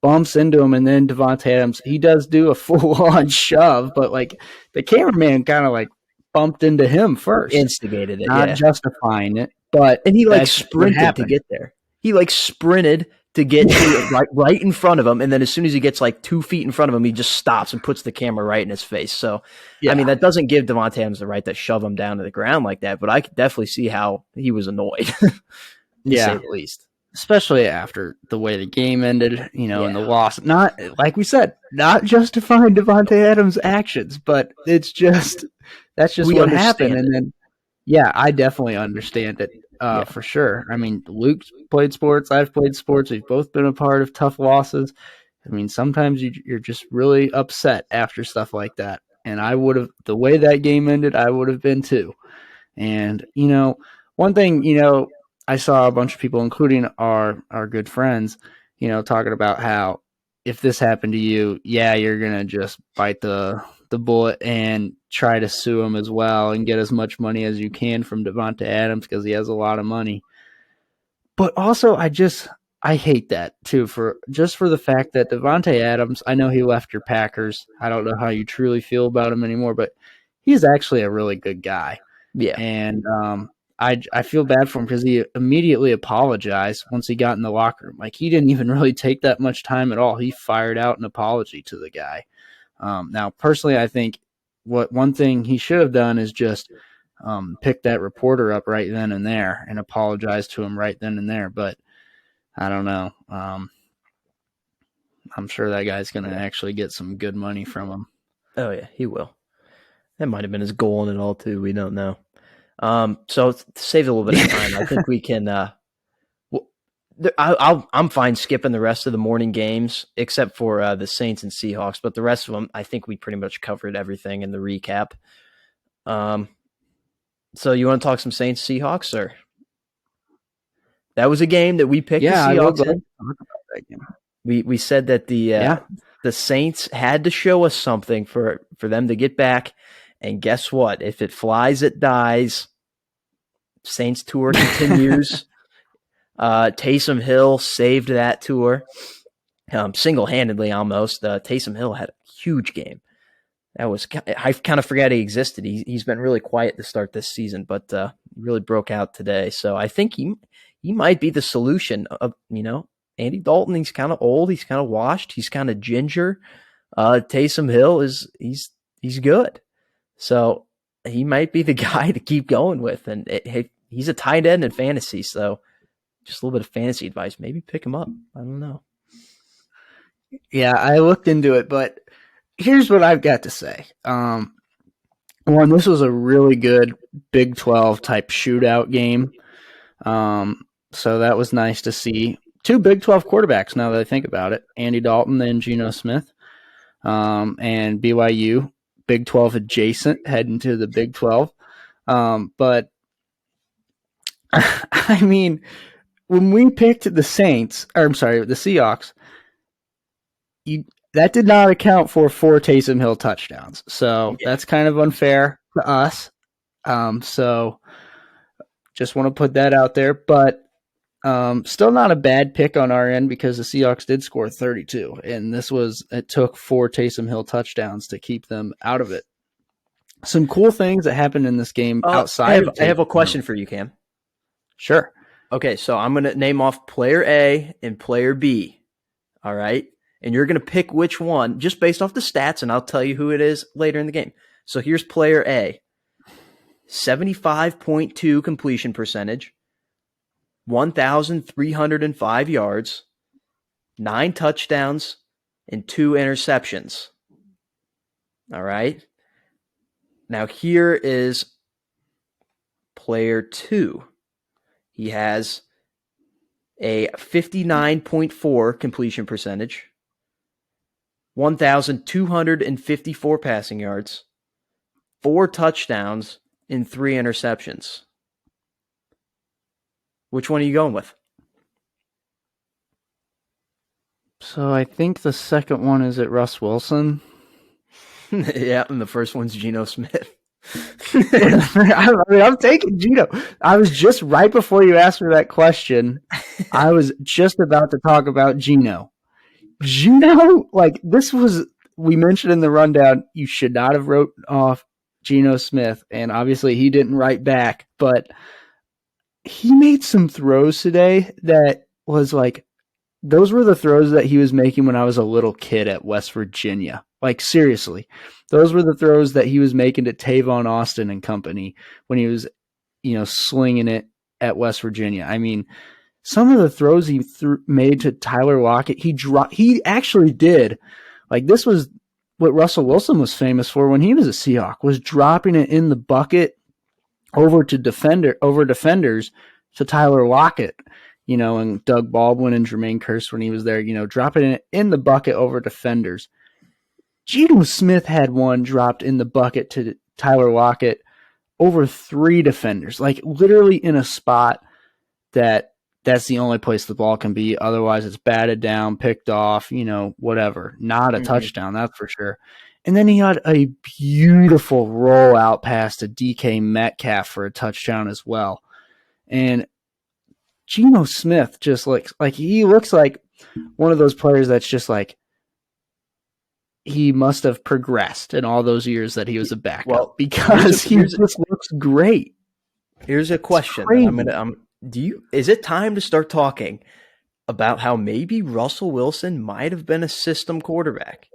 bumps into him, and then Devontae Adams he does do a full on shove, but like the cameraman kind of like bumped into him first, Instigated it. not Yeah. justifying it, but And he like that's what sprinted to happened. get there. He like sprinted to get to it right in front of him, and then as soon as he gets like 2 feet in front of him, he just stops and puts the camera right in his face. So, I mean, Yeah, that doesn't give Devontae Adams the right to shove him down to the ground like that, but I could definitely see how he was annoyed, to say yeah. the least. Especially after the way the game ended, and the Yeah, loss. Not like we said, not justifying Devontae Adams' actions, but that's just we what happened. understand And it. then, yeah, I definitely understand it Yeah, for sure. I mean, Luke's played sports, I've played sports. We've both been a part of tough losses. I mean, sometimes you're just really upset after stuff like that. And I would have, the way that game ended, I would have been too. And one thing I saw a bunch of people, including our good friends, talking about how if this happened to you, yeah, you're gonna just bite the bullet and try to sue him as well and get as much money as you can from Devonta Adams because he has a lot of money. But also, I hate that too for the fact that Devonta Adams. I know he left your Packers. I don't know how you truly feel about him anymore, but he's actually a really good guy. yeah. And I feel bad for him because he immediately apologized once he got in the locker room. Like he didn't even really take that much time at all. He fired out an apology to the guy. Now, personally, I think one thing he should have done is just pick that reporter up right then and there and apologize to him right then and there. But I don't know. I'm sure that guy's going to Yeah. actually get some good money from him. Oh yeah, he will. That might have been his goal in it all too. We don't know. So to save a little bit of time, I think we can. I'm fine skipping the rest of the morning games except for the Saints and Seahawks, but the rest of them, I think we pretty much covered everything in the recap. Um, so you want to talk some Saints Seahawks, or that was a game that we picked the Yeah, I will Seahawks go ahead in. and talk about that game. We said that Yeah. the Saints had to show us something for them to get back, and guess what? If it flies, it dies. Saints tour continues. Taysom Hill saved that tour single-handedly almost. Taysom Hill had a huge game. I kind of forgot he existed. He's been really quiet to start this season, but he really broke out today. So I think he might be the solution. Of Andy Dalton. He's kind of old. He's kind of washed. He's kind of ginger. Taysom Hill he's good. So he might be the guy to keep going with. And he's a tight end in fantasy, so just a little bit of fantasy advice. Maybe pick him up. I don't know. Yeah, I looked into it, but here's what I've got to say. One, this was a really good Big 12 type shootout game. So that was nice to see. Two Big 12 quarterbacks, now that I think about it. Andy Dalton and Geno Smith. And BYU, Big 12 adjacent, heading to the Big 12. But, I mean, when we picked the Seahawks, that did not account for 4 Taysom Hill touchdowns. So Yeah. that's kind of unfair to us. So just want to put that out there. But still not a bad pick on our end because the Seahawks did score 32. And it took 4 Taysom Hill touchdowns to keep them out of it. Some cool things that happened in this game outside of Taysom I have a question for you, Cam. Sure. Okay, so I'm going to name off player A and player B. All right. And you're going to pick which one just based off the stats, and I'll tell you who it is later in the game. So here's player A 75.2 completion percentage, 1,305 yards, 9 touchdowns, and 2 interceptions. All right. Now here is player 2. He has a 59.4 completion percentage, 1,254 passing yards, 4 touchdowns, and 3 interceptions. Which one are you going with? So I think the second one is at Russ Wilson. Yeah, and the first one's Geno Smith. I'm taking Geno. I was just right before you asked me that question. I was just about to talk about Geno. We mentioned in the rundown, you should not have wrote off Geno Smith, and obviously he didn't write back, but he made some throws today that was like, those were the throws that he was making when I was a little kid at West Virginia. Like, seriously, those were the throws that he was making to Tavon Austin and company when he was, slinging it at West Virginia. I mean, some of the throws he made to Tyler Lockett, he actually did. Like, this was what Russell Wilson was famous for when he was a Seahawk, was dropping it in the bucket over defenders to Tyler Lockett, and Doug Baldwin and Jermaine Kearse when he was there, dropping it in the bucket over defenders. Geno Smith had one dropped in the bucket to Tyler Lockett over 3 defenders, like literally in a spot that's the only place the ball can be. Otherwise, it's batted down, picked off, whatever. Not a touchdown, that's for sure. And then he had a beautiful rollout pass to DK Metcalf for a touchdown as well. And Geno Smith just looks like one of those players that's just like, he must have progressed in all those years that he was a backup because he just looks great. Here's a question. Is it time to start talking about how maybe Russell Wilson might have been a system quarterback?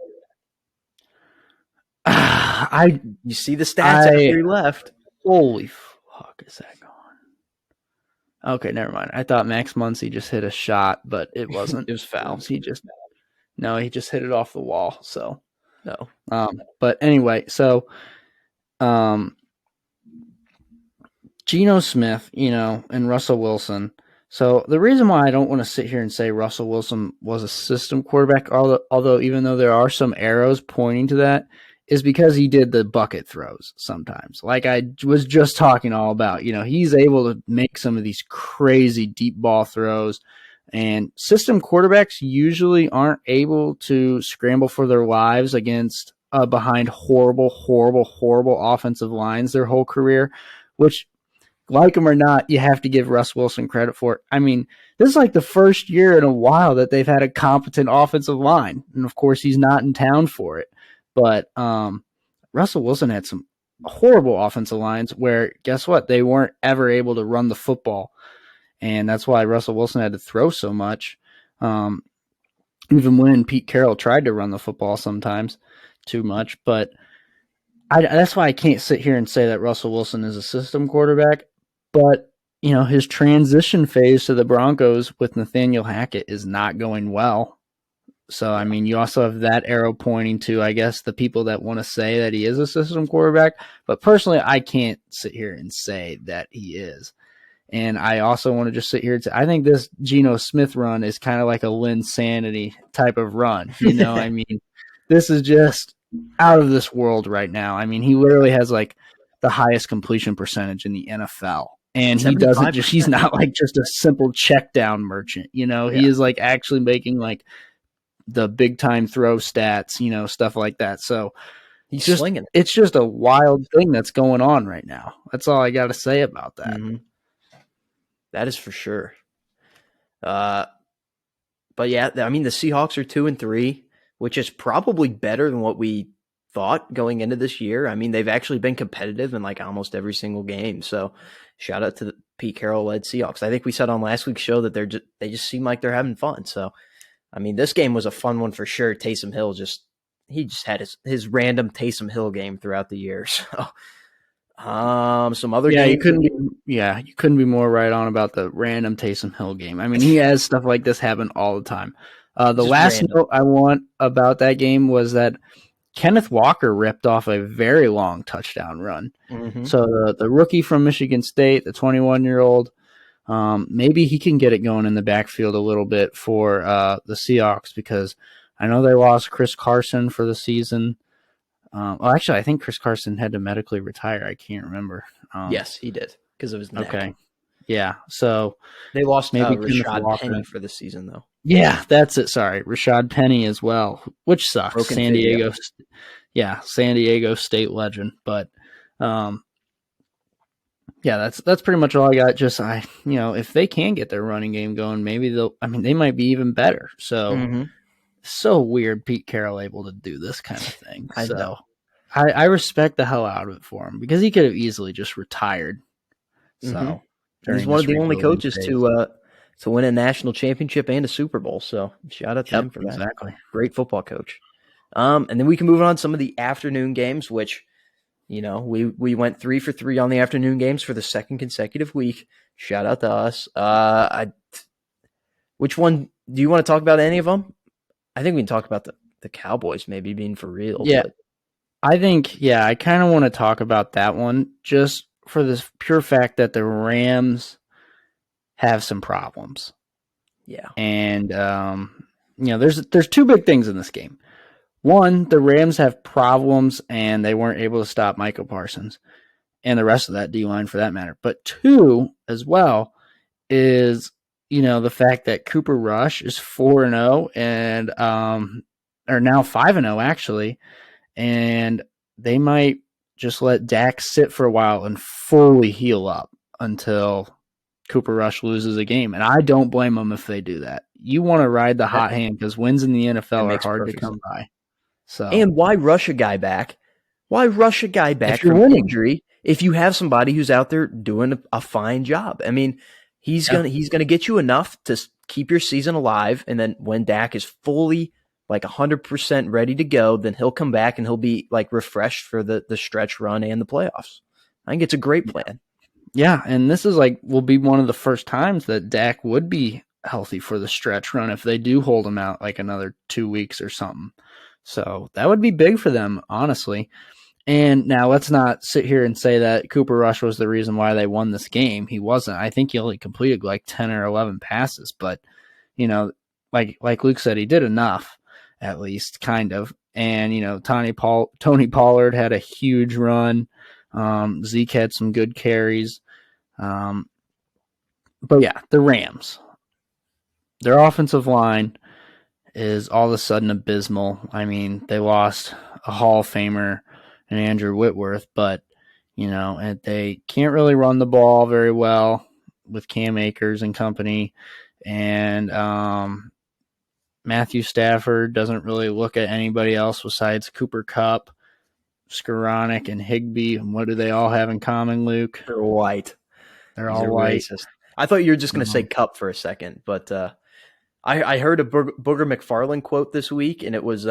You see the stats after he left. Holy fuck, is that gone? Okay, never mind. I thought Max Muncy just hit a shot, but it wasn't. It was foul. He just hit it off the wall. So no. But anyway, so Geno Smith, and Russell Wilson. So the reason why I don't want to sit here and say Russell Wilson was a system quarterback, although even though there are some arrows pointing to that, is because he did the bucket throws sometimes. Like I was just talking all about, he's able to make some of these crazy deep ball throws, and system quarterbacks usually aren't able to scramble for their lives against behind horrible offensive lines their whole career, which, like him or not, you have to give Russ Wilson credit for it. I mean, this is like the first year in a while that they've had a competent offensive line. And of course, he's not in town for it. But Russell Wilson had some horrible offensive lines where, guess what? They weren't ever able to run the football. And that's why Russell Wilson had to throw so much. Even when Pete Carroll tried to run the football sometimes too much. But That's why I can't sit here and say that Russell Wilson is a system quarterback, but his transition phase to the Broncos with Nathaniel Hackett is not going well. So, I Yeah. mean, you also have that arrow pointing to, I guess, the people that want to say that he is a system quarterback. But personally, I can't sit here and say that he is. And I also want to just sit here and say, I think this Geno Smith run is kind of like a Lynn Sanity type of run. I mean, this is just out of this world right now. I mean, he literally has like the highest completion percentage in the NFL. And he doesn't just, he's 75%. not like just a simple check down merchant. He Yeah. is like actually making like the big time throw stats, stuff like that. So He's slinging it. it's just a wild thing that's going on right now. That's all I got to say about that. Mm-hmm. That is for sure. Uh, but yeah, I mean, the Seahawks are 2-3, which is probably better than what we thought going into this year. I mean, they've actually been competitive in like almost every single game. So shout out to the Pete Carroll led Seahawks. I think we said on last week's show that they just seem like they're having fun. So I mean, this game was a fun one for sure. Taysom Hill he just had his random Taysom Hill game throughout the year. So some other Yeah, games. you couldn't be more right on about the random Taysom Hill game. I mean, he has stuff like this happen all the time. The Just last random. note I want about that game was that Kenneth Walker ripped off a very long touchdown run. Mm-hmm. So the rookie from Michigan State, the 21-year-old, maybe he can get it going in the backfield a little bit for the Seahawks, because I know they lost Chris Carson for the season. Well, actually, I think Chris Carson had to medically retire. I can't remember. Yes, he did because of his neck. Okay. Yeah. So They lost maybe Kenneth Rashad Walker. Penny for the season, though. Yeah, that's it. Sorry. Rashad Penny as well, which sucks. Broken tibia. San Diego State legend. But um, yeah, that's pretty much all I got. Just if they can get their running game going, maybe they might be even better. Mm-hmm. So weird Pete Carroll able to do this kind of thing. I So know. I respect the hell out of it for him, because he could have easily just retired. Mm-hmm. So And he's during one of this the only rebuilding coaches phase. to win a national championship and a Super Bowl. So shout out to Yep, him for that. exactly. Great football coach. And then we can move on to some of the afternoon games, which we went 3 for 3 on the afternoon games for the second consecutive week. Shout out to us. Which one do you want to talk about? Any of them? I think we can talk about the Cowboys maybe being for real. Yeah, But I kind of want to talk about that one, just for this pure fact that the Rams have some problems. yeah, And there's two big things in this game. One, the Rams have problems and they weren't able to stop Michael Parsons and the rest of that D-line for that matter. But two, as well, is the fact that Cooper Rush is 4-0 and or now 5-0 actually, and they might just let Dak sit for a while and fully heal up until Cooper Rush loses a game. And I don't blame them if they do that. You want to ride the that, hot hand, because wins in the that NFL are makes hard to perfect come sense. by. So And why rush a guy back? Why rush a guy if back you're from winning, injury if you have somebody who's out there doing a fine job? I mean, he's yeah. gonna get you enough to keep your season alive, and then when Dak is fully like 100% ready to go, then he'll come back and he'll be like refreshed for the stretch run and the playoffs. I think it's a great plan. Yeah, and this is will be one of the first times that Dak would be healthy for the stretch run if they do hold him out like another 2 weeks or something. So that would be big for them, honestly. And now let's not sit here and say that Cooper Rush was the reason why they won this game. He wasn't. I think he only completed like 10 or 11 passes, but like Luke said, he did enough, at least, kind of. And Tony Pollard had a huge run. Zeke had some good carries. But yeah, the Rams, their offensive line is all of a sudden abysmal. I mean, they lost a Hall of Famer and Andrew Whitworth, but and they can't really run the ball very well with Cam Akers and company. And Matthew Stafford doesn't really look at anybody else besides Cooper Kupp, Skoranek, and Higbee. And what do they all have in common, Luke? They're white. They're He's a all white. racist. I thought you were just going to say Cup for a second, but I heard a Booger McFarland quote this week, and it was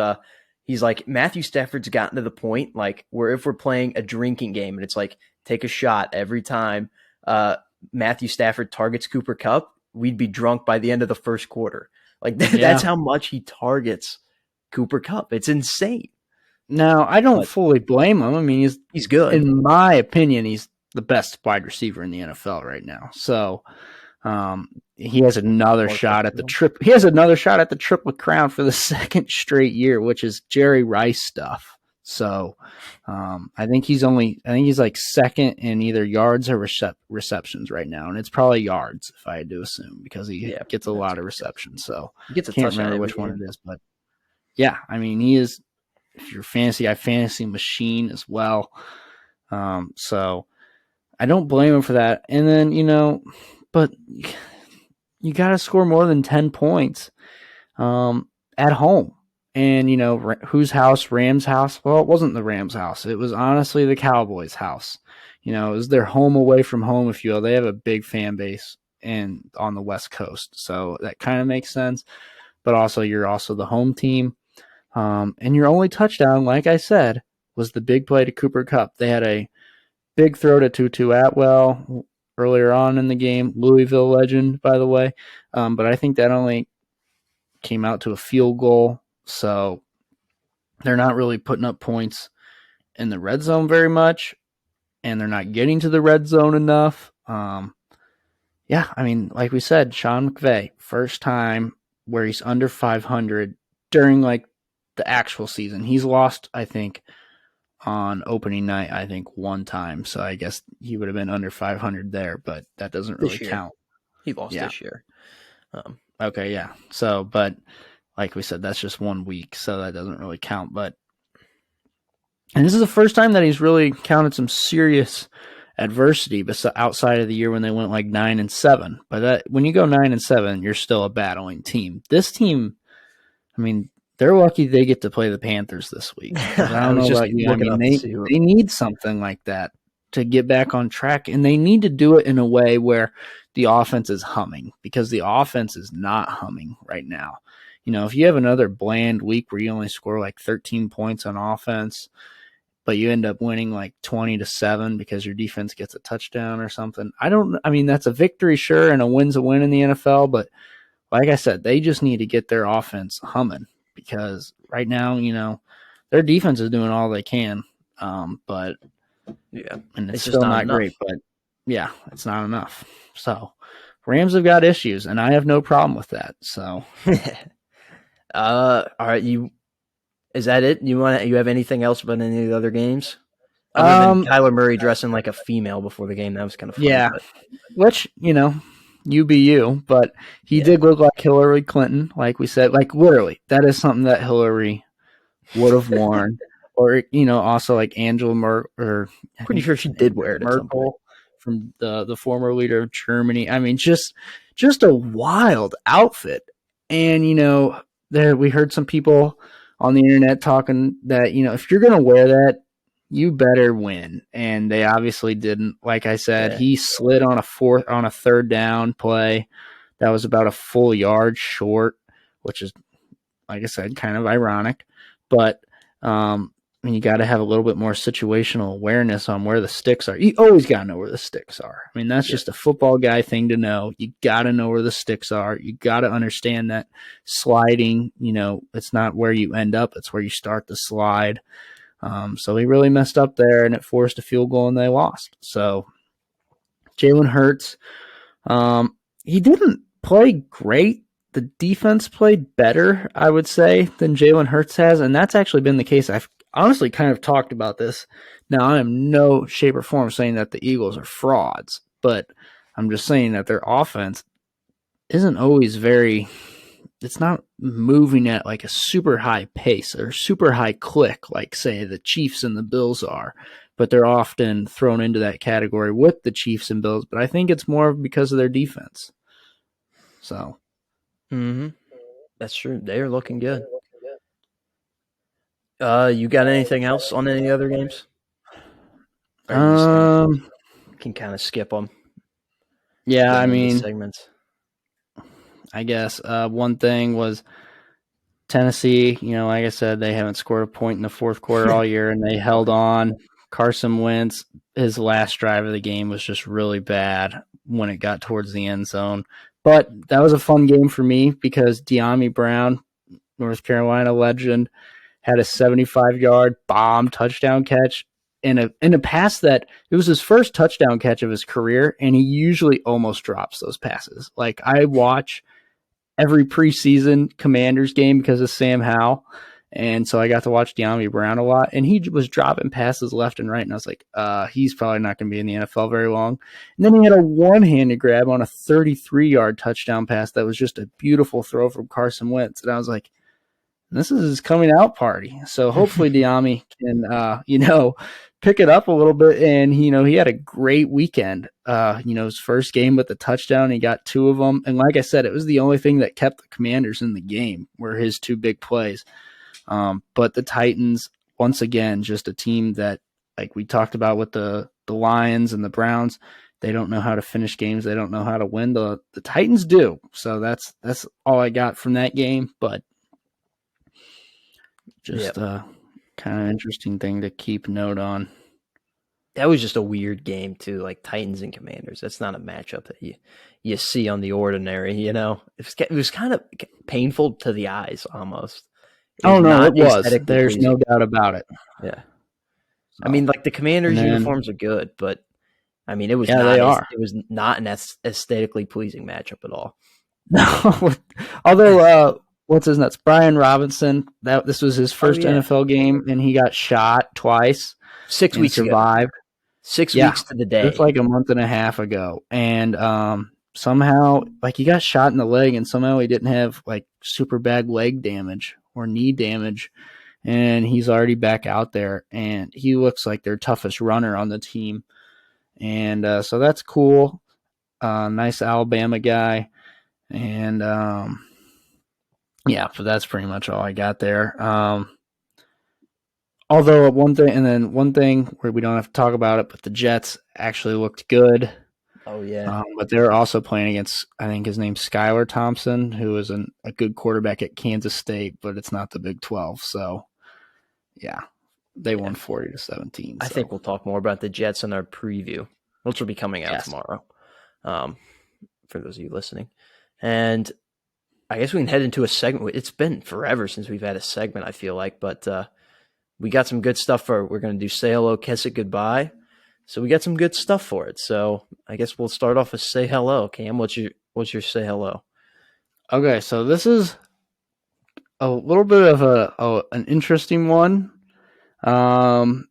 He's like, Matthew Stafford's gotten to the point like where if we're playing a drinking game and it's like take a shot every time Matthew Stafford targets Cooper Kupp, we'd be drunk by the end of the first quarter. Like that's Yeah. how much he targets Cooper Kupp. It's insane. Now, I don't But fully blame him. I mean, he's good. in my opinion, he's the best wide receiver in the NFL right now. So he has another shot at the trip. He has another shot at the Triple Crown for the second straight year, which is Jerry Rice stuff. So I think he's like second in either yards or receptions right now, and it's probably yards if I had to assume because he gets a lot of receptions. So he gets a can't touchdown remember every which game. one it is, but yeah, I mean he is. If you're fantasy machine as well. So I don't blame him for that. And then but you got to score more than 10 points at home. And, whose house? Rams' house? Well, it wasn't the Rams' house. It was honestly the Cowboys' house. It was their home away from home, if you will. They have a big fan base on the West Coast. So that kind of makes sense. But also, you're also the home team. And your only touchdown, like I said, was the big play to Cooper Kupp. They had a big throw to Tutu Atwell earlier on in the game. Louisville legend, by the way. But I think that only came out to a field goal. So they're not really putting up points in the red zone very much. And they're not getting to the red zone enough. Yeah, I mean, like we said, Sean McVay, first time where he's under 500 during like the actual season. He's lost, I think, on opening night, I think one time. So I guess he would have been under 500 there, but that doesn't really count. He lost this year. Okay, yeah. So, but like we said, that's just 1 week, so that doesn't really count. And this is the first time that he's really counted some serious adversity, but outside of the year when they went like 9-7. But when you go 9-7, you're still a battling team. This team, I mean, they're lucky they get to play the Panthers this week. I don't know about you. I mean, they need something like that to get back on track, and they need to do it in a way where the offense is humming, because the offense is not humming right now. If you have another bland week where you only score like 13 points on offense, but you end up winning like 20-7 because your defense gets a touchdown or something. I mean, that's a victory, sure, and a win's a win in the NFL, but like I said, they just need to get their offense humming, because right now, their defense is doing all they can. But yeah, and it's still not great, but yeah, it's not enough. So Rams have got issues, and I have no problem with that. So, all right, is that it? You have anything else about any of the other games? Other than Kyler Murray dressing like a female before the game, that was kind of funny. Yeah, which you be you, but he did look like Hillary Clinton, like we said, like literally. That is something that Hillary would have worn, or also like Angela Merkel, or pretty sure she did wear it. Merkel from the former leader of Germany. I mean, just a wild outfit, and we heard some people on the internet talking that if you're gonna wear that, you better win, and they obviously didn't. Like I said, he slid on a third down play that was about a full yard short, which is, like I said, kind of ironic. But you got to have a little bit more situational awareness on where the sticks are. You always got to know where the sticks are. I mean, that's just a football guy thing to know. You got to know where the sticks are. You got to understand that sliding, it's not where you end up, it's where you start the slide. So he really messed up there, and it forced a field goal, and they lost. So Jalen Hurts, he didn't play great. The defense played better, I would say, than Jalen Hurts has, and that's actually been the case. I've honestly kind of talked about this. Now, I am no shape or form saying that the Eagles are frauds, but I'm just saying that their offense isn't always it's not moving at like a super high pace or super high click like, say, the Chiefs and the Bills are, but they're often thrown into that category with the Chiefs and Bills, but I think it's more because of their defense. So. That's true. They are looking good. You got anything else on any other games? Or can kind of skip them. Yeah, I mean, segments. I guess one thing was Tennessee, like I said, they haven't scored a point in the fourth quarter all year, and they held on. Carson Wentz, his last drive of the game was just really bad when it got towards the end zone. But that was a fun game for me because De'Ami Brown, North Carolina legend, had a 75-yard bomb touchdown catch in a pass that it was his first touchdown catch of his career, and he usually almost drops those passes. Like, I watch every preseason Commanders game because of Sam Howell. And so I got to watch De'Ami Brown a lot, and he was dropping passes left and right. And I was like, he's probably not going to be in the NFL very long. And then he had a one-handed grab on a 33-yard touchdown pass that was just a beautiful throw from Carson Wentz. And I was like, this is his coming out party. So hopefully De'Ami can, pick it up a little bit. And, he had a great weekend. His first game with the touchdown, he got two of them. And like I said, it was the only thing that kept the Commanders in the game were his two big plays. But the Titans, once again, just a team that, like we talked about with the Lions and the Browns, they don't know how to finish games. They don't know how to win. The Titans do. So that's all I got from that game. But just a kind of interesting thing to keep note on. That was just a weird game too, like Titans and Commanders. That's not a matchup that you see on the ordinary. It was kind of painful to the eyes almost. Oh no, it was. There's no doubt about it. Yeah, so, I mean, like the Commanders' uniforms are good, but I mean, it was not an aesthetically pleasing matchup at all. No, although what's his nuts? Brian Robinson. This was his first NFL game, and he got shot twice. 6 weeks survived. 6 weeks to the day. Just like a month and a half ago. And somehow, like, he got shot in the leg, and somehow he didn't have, like, super bad leg damage or knee damage. And he's already back out there, and he looks like their toughest runner on the team. And so that's cool. Nice Alabama guy. And, but that's pretty much all I got there. Although one thing where we don't have to talk about it, but the Jets actually looked good. Oh, yeah. But they're also playing against, I think his name's Skylar Thompson, who is a good quarterback at Kansas State, but it's not the Big 12. So, yeah, they won 40-17. I think we'll talk more about the Jets in our preview, which will be coming out tomorrow, for those of you listening. And I guess we can head into a segment. It's been forever since we've had a segment, I feel like, but we got some good stuff we're going to do say hello, kiss it, goodbye. So we got some good stuff for it. So I guess we'll start off with say hello. Cam, what's your say hello? Okay, so this is a little bit of an interesting one. So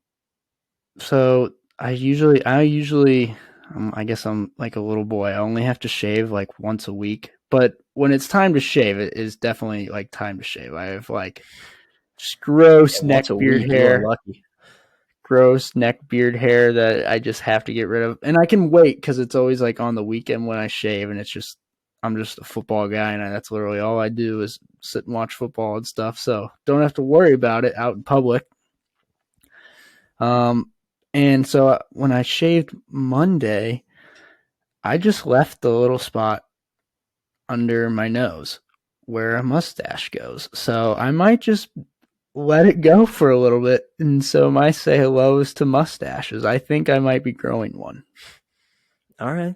I usually I guess I'm like a little boy. I only have to shave like once a week, but when it's time to shave, it is definitely like time to shave. I have like just gross neck beard hair. Gross neck beard hair that I just have to get rid of. And I can wait because it's always like on the weekend when I shave, and I'm just a football guy, and that's literally all I do is sit and watch football and stuff. So don't have to worry about it out in public. And so when I shaved Monday, I just left the little spot under my nose where a mustache goes. So I might just let it go for a little bit. And so my say hello is to mustaches. I think I might be growing one. All right.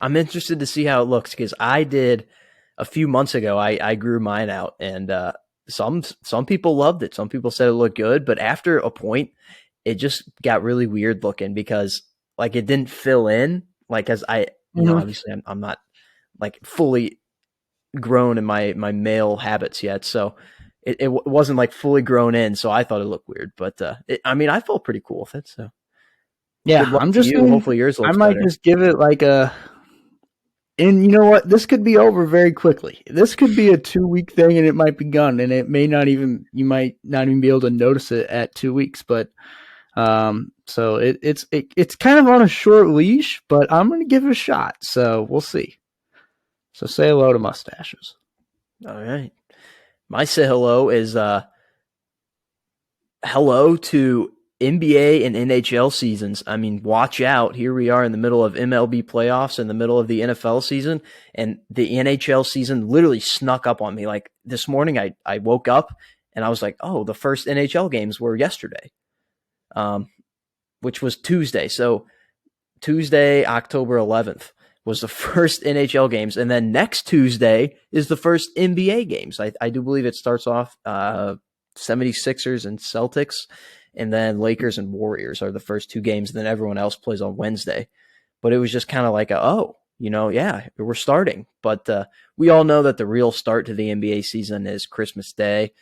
I'm interested to see how it looks because I did a few months ago. I grew mine out, and some people loved it. Some people said it looked good, but after a point, it just got really weird looking because like it didn't fill in. Like as obviously I'm not like fully grown in my male habits yet, so it wasn't like fully grown in. So I thought it looked weird, but I felt pretty cool with it. So yeah, I'm just saying, hopefully yours looks I might better. Just give it like a. And you know what? This could be over very quickly. This could be a 2-week thing, and it might be gone, and it may not even. You might not even be able to notice it at 2 weeks. But so it's kind of on a short leash, but I'm going to give it a shot. So we'll see. So say hello to mustaches. All right. My say hello is hello to NBA and NHL seasons, I mean, watch out. Here we are in the middle of MLB playoffs, in the middle of the NFL season, and the NHL season literally snuck up on me. Like this morning, I woke up and I was like, oh, the first NHL games were yesterday, which was Tuesday. So Tuesday, October 11th was the first NHL games. And then next Tuesday is the first NBA games. I do believe it starts off 76ers and Celtics, and then Lakers and Warriors are the first two games. And then everyone else plays on Wednesday. But it was just kind of like, yeah, we're starting. But we all know that the real start to the NBA season is Christmas Day,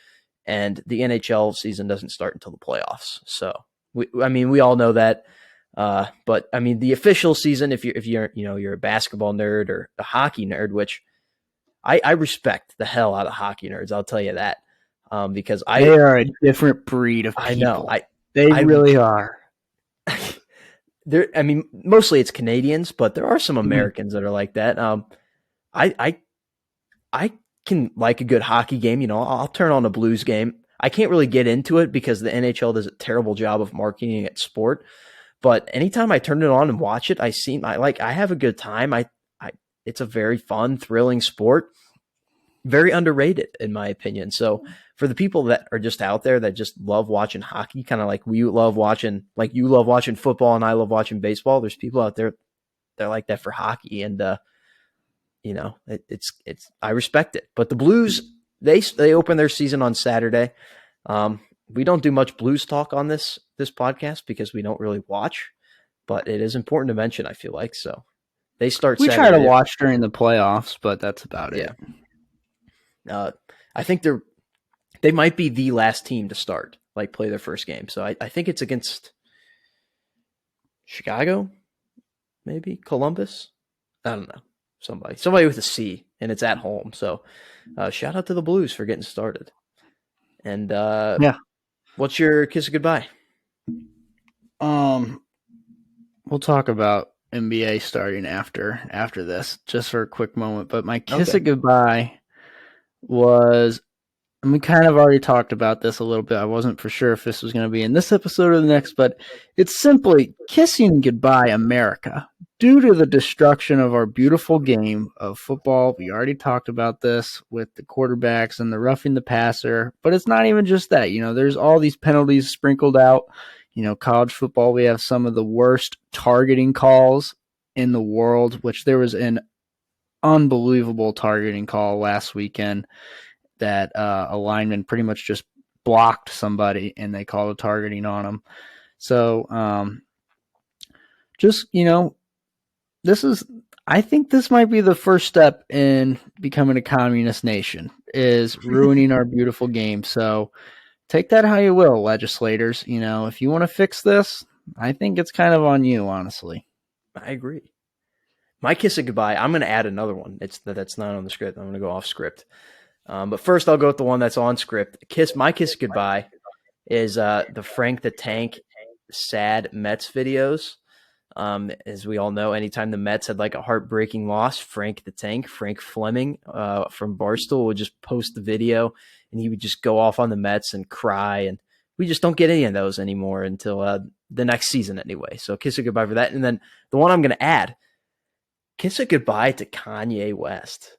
and the NHL season doesn't start until the playoffs. So, we all know that. But I mean, the official season, if you're a basketball nerd or a hockey nerd, which I respect the hell out of hockey nerds, I'll tell you that. Because they are a different breed of people. They really are. Mostly it's Canadians, but there are some Americans that are like that. I can like a good hockey game. I'll turn on a Blues game. I can't really get into it because the NHL does a terrible job of marketing its sport. But anytime I turn it on and watch it, I have a good time. It's a very fun, thrilling sport. Very underrated, in my opinion. So for the people that are just out there that just love watching hockey, kind of like you love watching football and I love watching baseball, there's people out there that are like that for hockey. And, I respect it. But the Blues, they open their season on Saturday. We don't do much Blues talk on this podcast because we don't really watch, but it is important to mention, I feel like. So they start We Saturday. try to watch during the playoffs, but that's about it. I think they might be the last team to start, play their first game. So I think it's against Chicago, maybe Columbus. I don't know. Somebody with a C, and it's at home. So shout out to the Blues for getting started. And what's your kiss of goodbye? We'll talk about NBA starting after this, just for a quick moment. But my kiss of goodbye was, and we kind of already talked about this a little bit. I wasn't for sure if this was going to be in this episode or the next, but it's simply kissing goodbye, America. Due to the destruction of our beautiful game of football, we already talked about this with the quarterbacks and the roughing the passer, but it's not even just that. There's all these penalties sprinkled out. College football, we have some of the worst targeting calls in the world, which there was an unbelievable targeting call last weekend that a lineman pretty much just blocked somebody and they called a targeting on him. So I think this might be the first step in becoming a communist nation, is ruining our beautiful game. So take that how you will, legislators. If you want to fix this, I think it's kind of on you, honestly. I agree. My kiss of goodbye, I'm going to add another one. That's not on the script. I'm going to go off script. But first, I'll go with the one that's on script. My kiss of goodbye is the Frank the Tank sad Mets videos. As we all know, anytime the Mets had a heartbreaking loss, Frank the Tank, Frank Fleming from Barstool would just post the video, and he would just go off on the Mets and cry. And we just don't get any of those anymore until the next season anyway. So kiss of goodbye for that. And then the one I'm going to add, kiss a goodbye to Kanye West.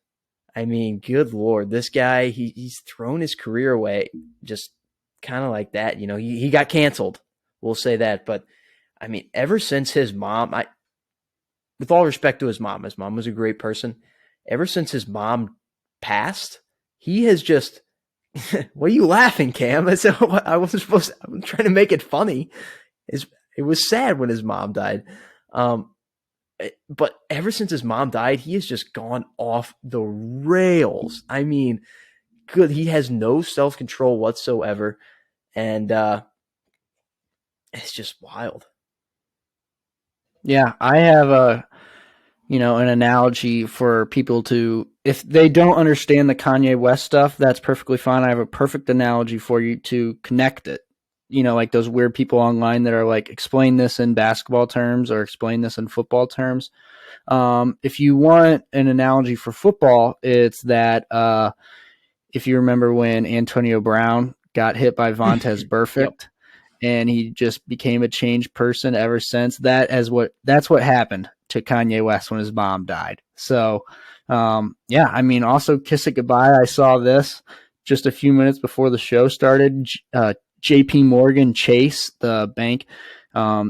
I mean, good Lord, this guy, he's thrown his career away just kind of like that. He got canceled. We'll say that. But I mean, ever since his mom, with all respect to his mom was a great person. Ever since his mom passed, he has just, what are you laughing, Cam? I'm trying to make it funny. It was sad when his mom died. But ever since his mom died, he has just gone off the rails. I mean, good. He has no self-control whatsoever. And it's just wild. Yeah, I have an analogy for people to, if they don't understand the Kanye West stuff, that's perfectly fine. I have a perfect analogy for you to connect it. Like those weird people online that are like, explain this in basketball terms or explain this in football terms. If you want an analogy for football, it's that if you remember when Antonio Brown got hit by Vontaze Burfict, and he just became a changed person ever since. That's what happened to Kanye West when his mom died. So, yeah, I mean, also Kiss It Goodbye. I saw this just a few minutes before the show started. J.P. Morgan Chase, the bank,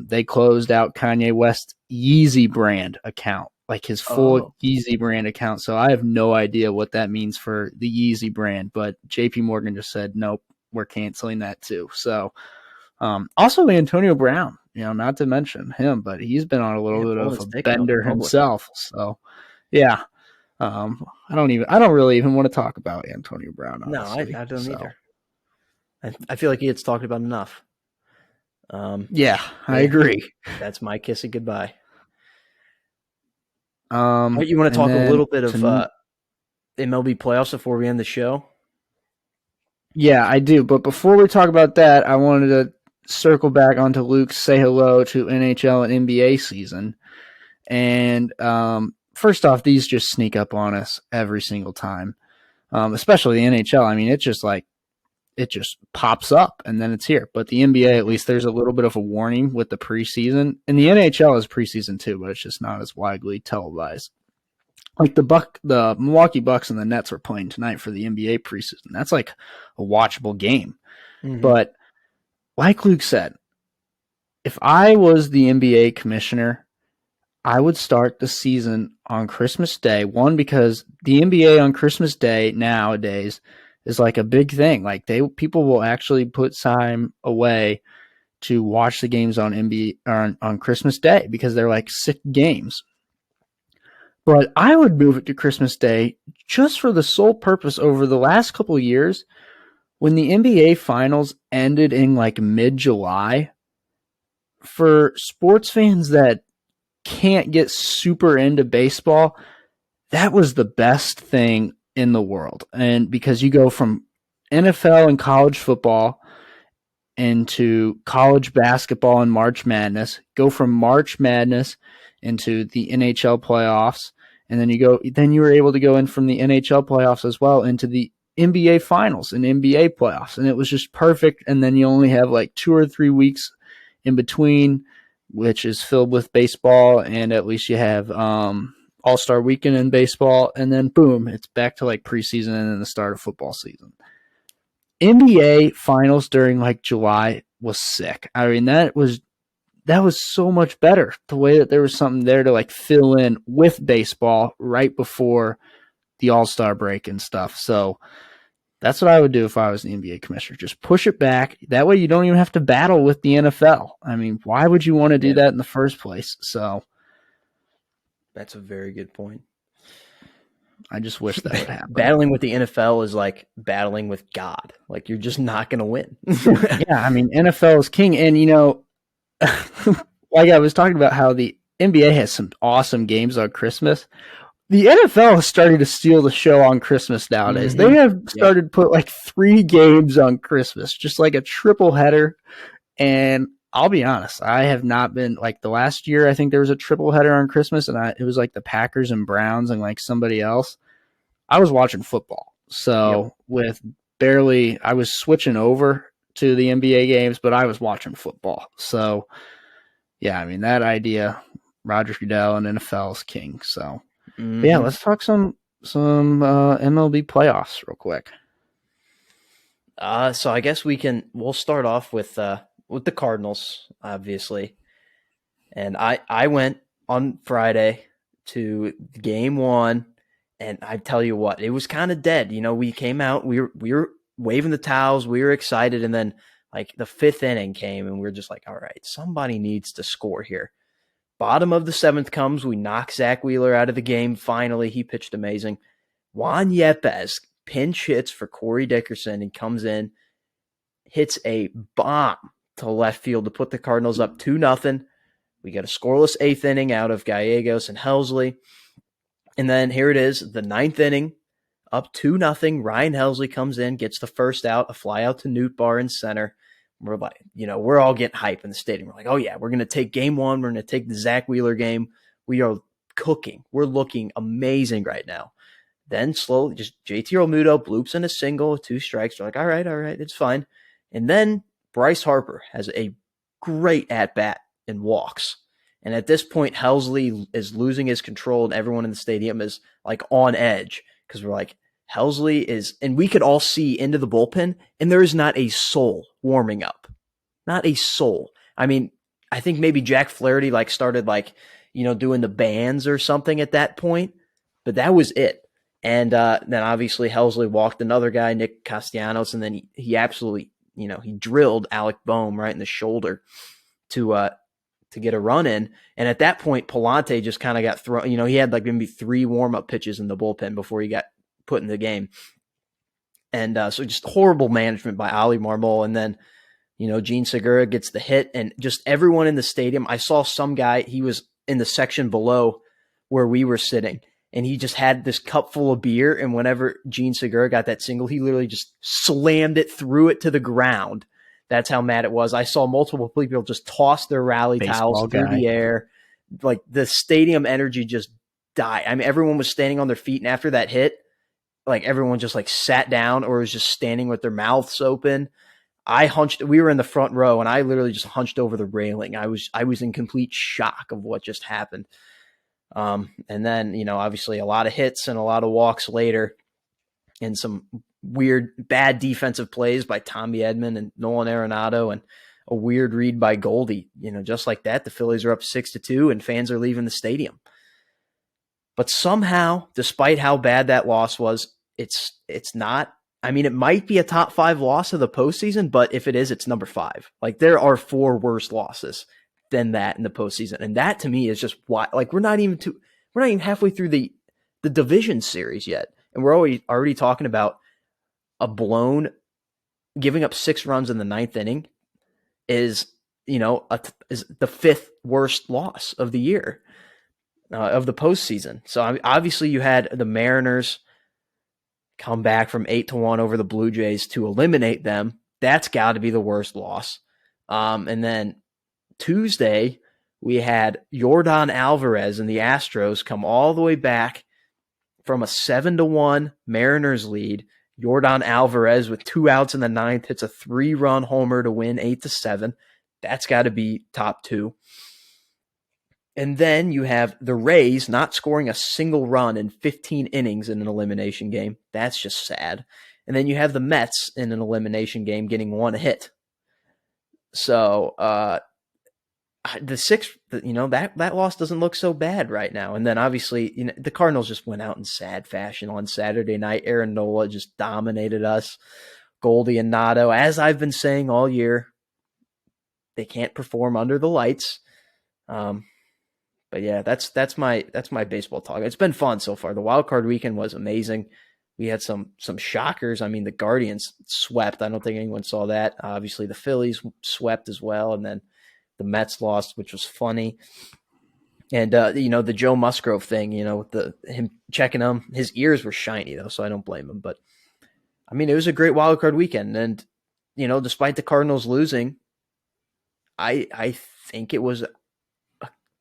they closed out Kanye West's Yeezy brand account, like his full Oh, Yeezy brand account. So I have no idea what that means for the Yeezy brand, but J.P. Morgan just said, nope, we're canceling that too. So, also Antonio Brown, not to mention him, but he's been on a little yeah, bit pulling of his a ticket out in bender public. himself. So, yeah, I don't really even want to talk about Antonio Brown, No, honestly. I don't So, either. I feel like he gets talked about enough. yeah, I Yeah, agree. that's my kiss of goodbye. All right, you want to And talk a then little bit of MLB playoffs before we end the show? yeah, I do. But before we talk about that, I wanted to circle back onto Luke's say hello to NHL and NBA season. And first off, these just sneak up on us every single time, especially the NHL. I mean, it's just like it just pops up and then it's here. But the NBA, at Mhm. least, there's a little bit of a warning with the preseason, and the NHL is preseason too, but it's just not as widely televised. Like the Milwaukee Bucks and the Nets are playing tonight for the NBA preseason. That's like a watchable game. Mhm. But like Luke said, if I was the NBA commissioner, I would start the season on Christmas Day. One, because the NBA on Christmas Day nowadays is like a big thing. Like people will actually put time away to watch the games on NBA on Christmas Day because they're like sick games. But I would move it to Christmas Day just for the sole purpose over the last couple of years when the NBA finals ended in like mid July. For sports fans that can't get super into baseball, that was the best thing in the world. And because you go from NFL and college football into college basketball and March Madness, go from March Madness into the NHL playoffs, and then you were able to go in from the NHL playoffs as well into the NBA finals and NBA playoffs. And it was just perfect. And then you only have like 2 or 3 weeks in between, which is filled with baseball, and at least you have All-Star weekend in baseball, and then boom, it's back to like preseason and then the start of football season. NBA finals during like July was sick. I mean, that was so much better. The way that there was something there to like fill in with baseball right before the All-Star break and stuff. So that's what I would do if I was the NBA commissioner. Just push it back. That way you don't even have to battle with the NFL. I mean, why would you want to do Yeah, that in the first place? So that's a very good point. I just wish that would happen. Battling with the NFL is like battling with God. Like you're just not going to win. Yeah, I mean, NFL is king. And, like I was talking about how the NBA has some awesome games on Christmas. The NFL is starting to steal the show on Christmas nowadays. They Hmm. have Yep. started to put like 3 games on Christmas, just like a triple header. And I'll be honest, I have not been like the last year. I think there was a triple header on Christmas, and it was like the Packers and Browns and like somebody else. I was watching football, Yep. so with barely, I was switching over to the NBA games, but I was watching football. So yeah, I mean that idea, Roger Goodell and NFL is king. So but yeah, Hmm. let's talk some MLB playoffs real quick. So I guess we'll start off with the Cardinals, obviously. And I went on Friday to game one, and I tell you what, it was kind of dead. We came out, we were waving the towels, we were excited, and then like the fifth inning came, and we were just like, all right, somebody needs to score here. Bottom of the seventh comes, we knock Zach Wheeler out of the game. Finally, he pitched amazing. Juan Yepes pinch hits for Corey Dickerson and comes in, hits a bomb to left field to put the Cardinals up 2-0. We get a scoreless eighth inning out of Gallegos and Helsley. And then here it is, the ninth inning, up 2-0. Ryan Helsley comes in, gets the first out, a fly out to Newt Bar in center. We're like, we're all getting hype in the stadium. We're like, oh yeah, we're going to take game one. We're going to take the Zach Wheeler game. We are cooking. We're looking amazing right now. Then slowly, just JT Realmuto bloops in a single with 2 strikes. We're like, all right, it's fine. And then Bryce Harper has a great at bat and walks. And at this point, Helsley is losing his control, and everyone in the stadium is like on edge because we're like, Helsley is, and we could all see into the bullpen, and there is not a soul warming up. Not a soul. I mean, I think maybe Jack Flaherty like started like, doing the bands or something at that point, but that was it. And then obviously Helsley walked another guy, Nick Castellanos, and then he absolutely, he drilled Alec Boehm right in the shoulder to get a run in. And at that point, Palante just kind of got thrown. He had like maybe 3 warm-up pitches in the bullpen before he got put in the game. And so just horrible management by Ali Marmol. And then, Gene Segura gets the hit, and just everyone in the stadium. I saw some guy, he was in the section below where we were sitting, and he just had this cup full of beer. And whenever Gene Segura got that single, he literally just slammed it, threw it to the ground. That's how mad it was. I saw multiple people just toss their rally towels through the air. Like the stadium energy just died. I mean, everyone was standing on their feet, and after that hit, like everyone just like sat down or was just standing with their mouths open. We were in the front row, and I literally just hunched over the railing. I was in complete shock of what just happened. And then, obviously a lot of hits and a lot of walks later, and some weird bad defensive plays by Tommy Edman and Nolan Arenado, and a weird read by Goldie. Just like that, the Phillies are up 6-2 and fans are leaving the stadium. But somehow, despite how bad that loss was, it's not. I mean, it might be a top 5 loss of the postseason, but if it is, it's number 5. Like, there are 4 worse losses than that in the postseason, and that to me is just why. Like, we're not even halfway through the division series yet, and we're already talking about giving up 6 runs in the 9th inning is is the 5th worst loss of the year of the postseason. So obviously you had the Mariners come back from 8-1 over the Blue Jays to eliminate them. That's got to be the worst loss. And then Tuesday, we had Yordan Alvarez and the Astros come all the way back from a 7-1 Mariners lead. Yordan Alvarez with 2 outs in the 9th hits a 3-run homer to win 8-7. That's got to be top 2. And then you have the Rays not scoring a single run in 15 innings in an elimination game. That's just sad. And then you have the Mets in an elimination game getting 1 hit. So the 6th, that loss doesn't look so bad right now. And then obviously, the Cardinals just went out in sad fashion on Saturday night. Aaron Nola just dominated us. Goldie and Nato, as I've been saying all year, they can't perform under the lights. But yeah, that's my baseball talk. It's been fun so far. The wild card weekend was amazing. We had some shockers. I mean, the Guardians swept. I don't think anyone saw that. Obviously, the Phillies swept as well, and then the Mets lost, which was funny. And the Joe Musgrove thing, with him checking him, his ears were shiny though, so I don't blame him. But I mean, it was a great wild card weekend, and despite the Cardinals losing, I think it was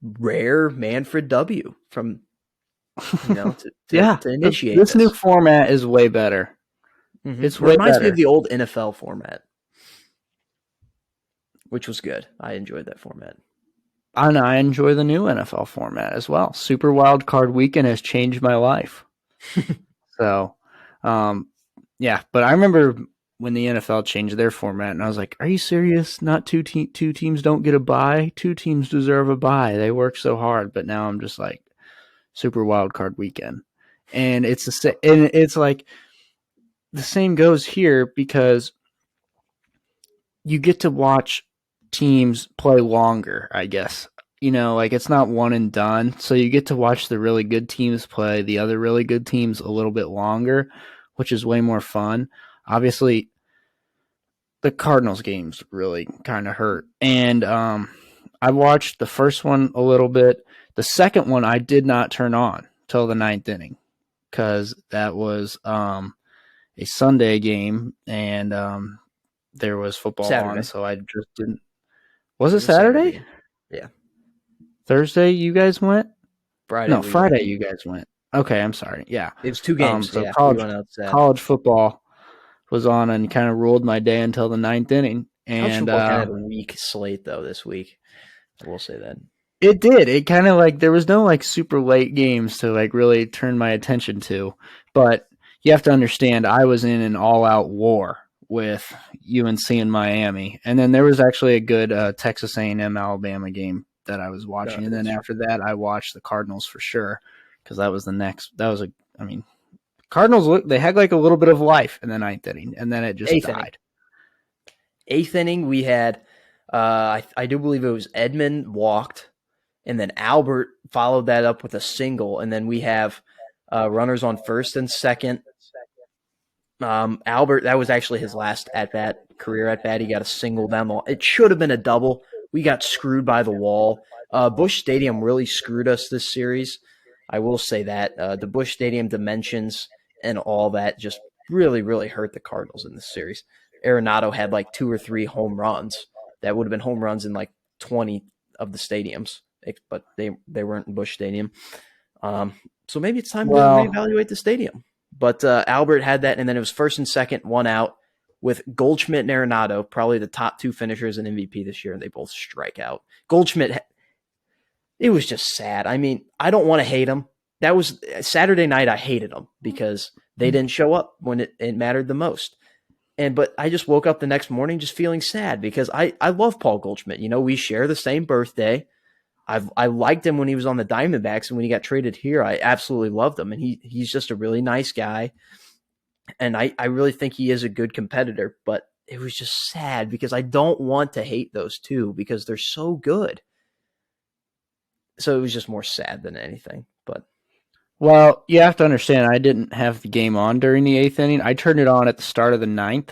rare Manfred W from to initiate this new format is way better. Mm-hmm. It reminds me of the old NFL format, which was good. I enjoyed that format. And I enjoy the new NFL format as well. Super Wild Card Weekend has changed my life. So, yeah. But I remember when the NFL changed their format, and I was like, "Are you serious? Not two teams don't get a bye. 2 teams deserve a bye. They work so hard." But now I'm just like, Super Wild Card Weekend, and it's like the same goes here because you get to watch teams play longer, I guess. Like it's not one and done. So you get to watch the really good teams play the other really good teams a little bit longer, which is way more fun. Obviously, the Cardinals games really kind of hurt. And I watched the first one a little bit. The second one I did not turn on till the 9th inning because that was a Sunday game and there was football Saturday. on, so I just didn't. Was it Saturday? Yeah. Thursday you guys went? Friday. No, Friday you guys went. Okay, I'm sorry. Yeah. It was 2 games. So yeah, college football was on and kind of ruled my day until the 9th inning. College And football kind of had a weak slate though this week. I will say that. it did. It kind of like there was no like super late games to like really turn my attention to. But you have to understand, I was in an all-out war with UNC and Miami, and then there was actually a good Texas A&M Alabama game that I was watching, and then after that, I watched the Cardinals for sure because that was the next. That was a. I mean, Cardinals they had like a little bit of life in the ninth inning, and then it just Eighth inning. died. Eighth inning, we had. I do believe it was Edmund walked, and then Albert followed that up with a single, and then we have runners on first and second. Albert, that was actually his last at bat, career at bat. He got a single down the wall. It should have been a double. We got screwed by the wall. Busch Stadium really screwed us this series. I will say that. The Busch Stadium dimensions and all that just really, really hurt the Cardinals in this series. Arenado had like 2 or 3 home runs. That would have been home runs in like 20 of the stadiums, but they weren't in Busch Stadium. So maybe it's time to reevaluate the stadium. But Albert had that, and then it was first and second, 1 out, with Goldschmidt and Arenado, probably the top 2 finishers in MVP this year, and they both strike out. Goldschmidt, it was just sad. I mean, I don't want to hate him. That was Saturday night. I hated them because they didn't show up when it mattered the most. But I just woke up the next morning just feeling sad because I love Paul Goldschmidt. You know, we share the same birthday. I liked him when he was on the Diamondbacks, and when he got traded here, I absolutely loved him. And he's just a really nice guy. And I really think he is a good competitor, but it was just sad because I don't want to hate those two because they're so good. So it was just more sad than anything. But well, you have to understand, I didn't have the game on during the 8th inning. I turned it on at the start of the 9th.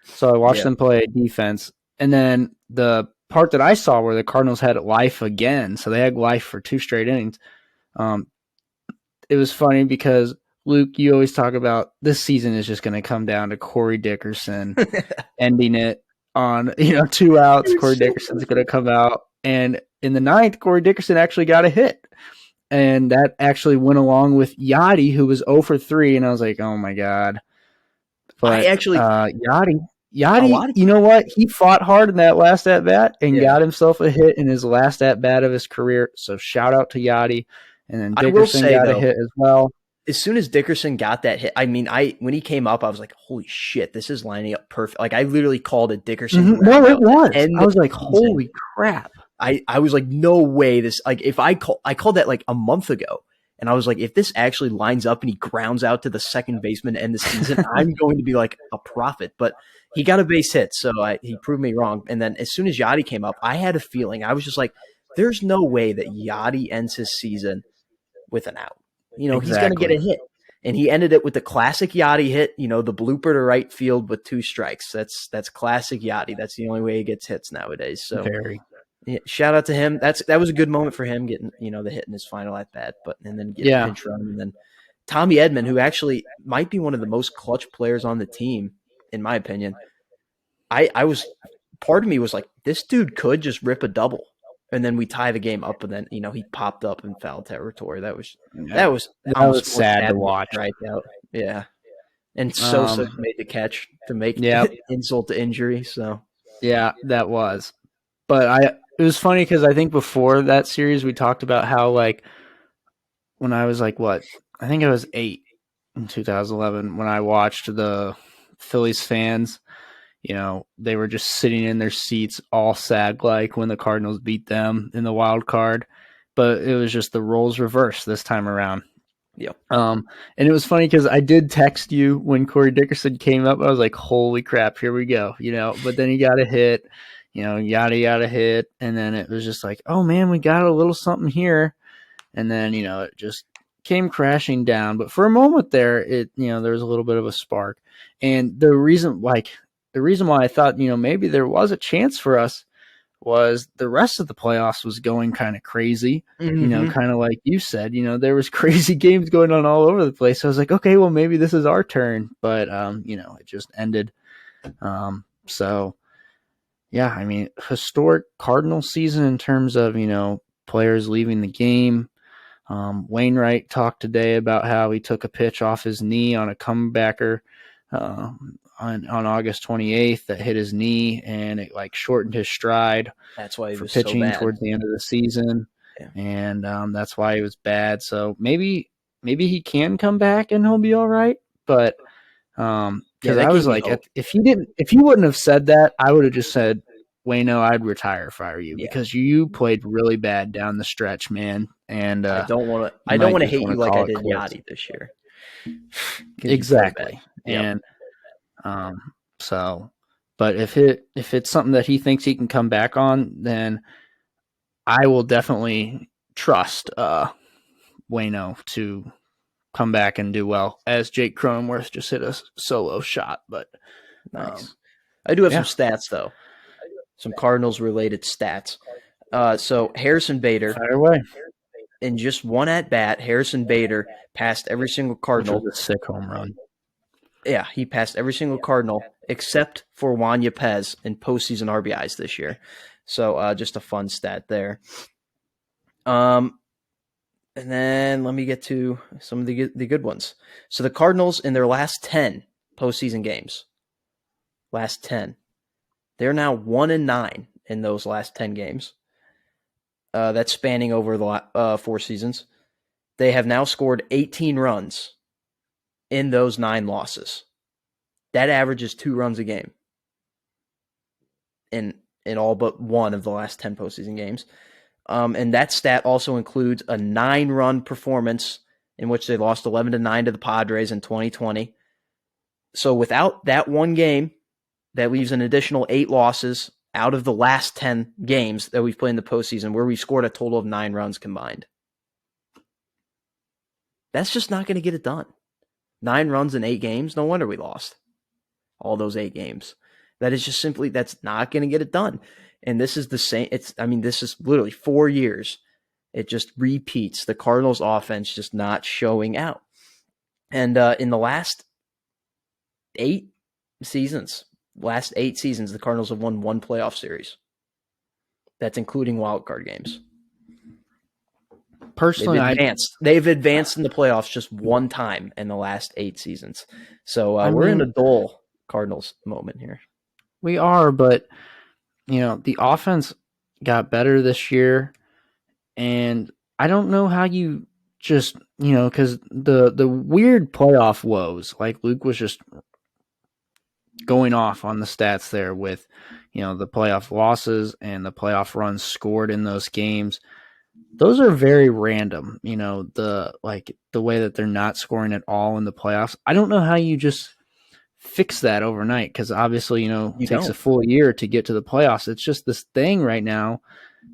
So I watched them play defense. And then the part that I saw where the Cardinals had life again, so they had life for 2 straight innings. It was funny because, Luke, you always talk about this season is just going to come down to Corey Dickerson ending it on 2 outs. Corey Dickerson's going to come out. And in the 9th, Corey Dickerson actually got a hit. And that actually went along with Yachty, who was 0 for 3. And I was like, oh, my God. But Yachty, you know what? He fought hard in that last at-bat and got himself a hit in his last at-bat of his career. So shout out to Yachty. And then Dickerson got a hit as well. As soon as Dickerson got that hit, I mean, when he came up, I was like, holy shit, this is lining up perfect. Like, I literally called it Dickerson. Mm-hmm. No, it was. I was like, holy crap. I was like, no way. This, like, if I called that like a month ago. And I was like, if this actually lines up and he grounds out to the second baseman to end the season, I'm going to be like a prophet. But he got a base hit, so he proved me wrong. And then as soon as Yachty came up, I had a feeling. I was just like, there's no way that Yachty ends his season with an out. He's going to get a hit. And he ended it with the classic Yachty hit, the blooper to right field with 2 strikes. That's classic Yachty. That's the only way he gets hits nowadays. So shout out to him. That was a good moment for him getting, the hit in his final at bat, and then getting a pinch run. And then Tommy Edman, who actually might be one of the most clutch players on the team, in my opinion. Part of me was like, this dude could just rip a double. And then we tie the game up, and then he popped up in foul territory. That was sad to watch. Right out, yeah. And Sosa made the catch to make insult to injury. So yeah, that was. But it was funny because I think before that series we talked about how like when I was like I think I was 8 in 2011 when I watched the Phillies fans. They were just sitting in their seats all sad like when the Cardinals beat them in the wild card. But it was just the roles reversed this time around. Yep. And it was funny because I did text you when Corey Dickerson came up. I was like, holy crap, here we go. But then he got a hit, Yachty got a hit. And then it was just like, oh man, we got a little something here. And then, it just came crashing down. But for a moment there, there was a little bit of a spark. And the reason why I thought, maybe there was a chance for us was the rest of the playoffs was going kind of crazy, kind of like you said, there was crazy games going on all over the place. So I was like, okay, well, maybe this is our turn, but, it just ended. So yeah, I mean, historic Cardinal season in terms of, players leaving the game. Wainwright talked today about how he took a pitch off his knee on a comebacker. uh, on August 28th that hit his knee, and it like shortened his stride That's why he for was so pitching bad. towards the end of the season, Yeah. and that's why he was bad. So maybe he can come back and he'll be all right. But Yeah, because that I gave was me like, hope. if he wouldn't have said that, I would have just said, Wayno, I'd retire if I were you, Yeah. because you played really bad down the stretch, man, and you I don't might want to just hate want you to like I call it did quits. Yachty this year because you played bad. Exactly, Yep. and so, but if it's something that he thinks he can come back on, then I will definitely trust Wayno to come back and do well, as Jake Cronenworth just hit a solo shot. But um, Nice. I do have some yeah, stats though. Some Cardinals related stats. So Harrison Bader, fire away. in just one at bat, Harrison Bader passed every single Which was Cardinal. a sick home run. Yeah, he passed every single Cardinal except for Juan Yepez in postseason RBIs this year. So just a fun stat there. Um, and then let me get to some of the good ones. So the Cardinals in their last 10 postseason games, last 10, they're now 1-9 in those last 10 games. That's spanning over the 4 seasons. They have now scored 18 runs in those 9 losses. That averages 2 runs a game in all but one of the last 10 postseason games. And that stat also includes a 9-run performance in which they lost 11-9 to the Padres in 2020. So without that one game, that leaves an additional 8 losses out of the last 10 games that we've played in the postseason, where we've scored a total of 9 runs combined. That's just not going to get it done. 9 runs in 8 games. No wonder we lost all those 8 games. That is just simply, that's not going to get it done. And this is the same. This is literally 4 years. It just repeats. The Cardinals offense just not showing out. And in the last 8 seasons, the Cardinals have won 1 playoff series. That's including wild card games. Personally, They've advanced in the playoffs just 1 time in the last 8 seasons. So I we're in mean, a dull Cardinals moment here. we are, but the offense got better this year, and I don't know how you just because the weird playoff woes, like Luke was just going off on the stats there with the playoff losses and the playoff runs scored in those games. Those are very random, the way that they're not scoring at all in the playoffs. I don't know how you just fix that overnight, because obviously, it You takes a don't. full year to get to the playoffs. It's just this thing right now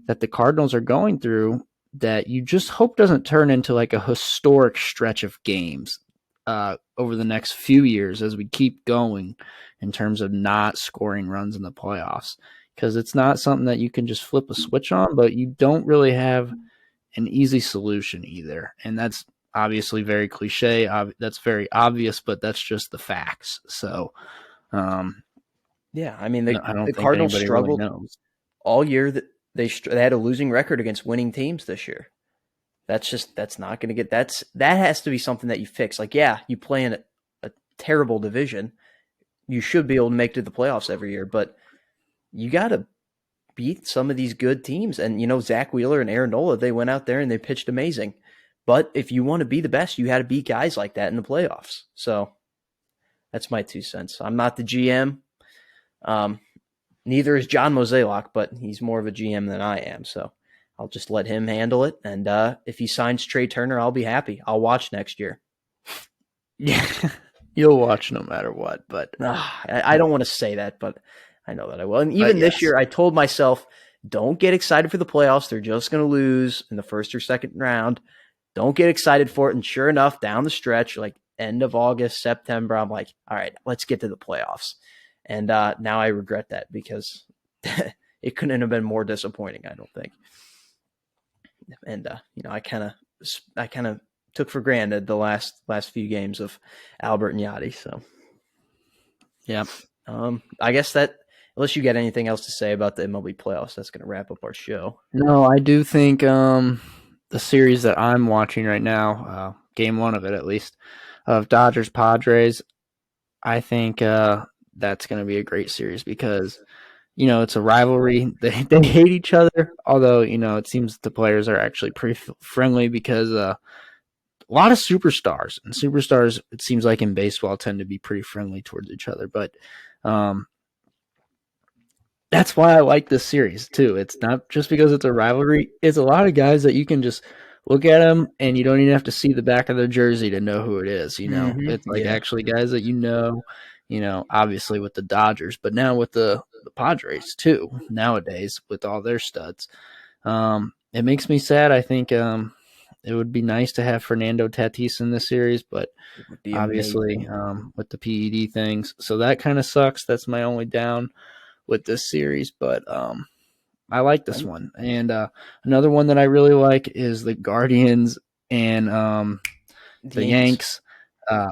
that the Cardinals are going through that you just hope doesn't turn into like a historic stretch of games over the next few years as we keep going in terms of not scoring runs in the playoffs. Because it's not something that you can just flip a switch on, but you don't really have an easy solution either. And that's obviously very cliche. That's very obvious, but that's just the facts. So, Yeah, no, I the don't think Cardinals anybody really struggled knows. all year. That they had a losing record against winning teams this year. That's not going to get that has to be something that you fix. Like, yeah, you play in a terrible division, you should be able to make it to the playoffs every year, but you got to beat some of these good teams. And Zach Wheeler and Aaron Nola, they went out there and they pitched amazing. But if you want to be the best, you had to beat guys like that in the playoffs. So that's my 2 cents. I'm not the GM. Neither is John Mozeliak, but he's more of a GM than I am. So I'll just let him handle it. And if he signs Trey Turner, I'll be happy. I'll watch next year. Yeah, you'll watch no matter what. But I don't want to say that, but I know that I will. And but even this yes, year, I told myself, don't get excited for the playoffs. They're just going to lose in the first or second round. Don't get excited for it. And sure enough, down the stretch, like end of August, September, I'm like, all right, let's get to the playoffs. And now I regret that, because it couldn't have been more disappointing, I don't think. And I kind of took for granted the last few games of Albert and Yachty. So yeah. I guess that, unless you got anything else to say about the MLB playoffs, that's going to wrap up our show. No, I do think the series that I'm watching right now, game one of it at least, of Dodgers Padres, I think that's going to be a great series because it's a rivalry. They hate each other, although it seems the players are actually pretty friendly because a lot of superstars and superstars. It seems like in baseball tend to be pretty friendly towards each other, but um, that's why I like this series too. It's not just because it's a rivalry. It's a lot of guys that you can just look at them and you don't even have to see the back of their jersey to know who it is. It's like Yeah. actually guys that obviously with the Dodgers, but now with the Padres too. Nowadays with all their studs, it makes me sad. I think it would be nice to have Fernando Tatis in this series, but It would be obviously amazing. with the PED things, so that kind of sucks. That's my only down with this series, but I like this I'm one. And another one that I really like is the Guardians and the the Yankees. Yanks. Uh,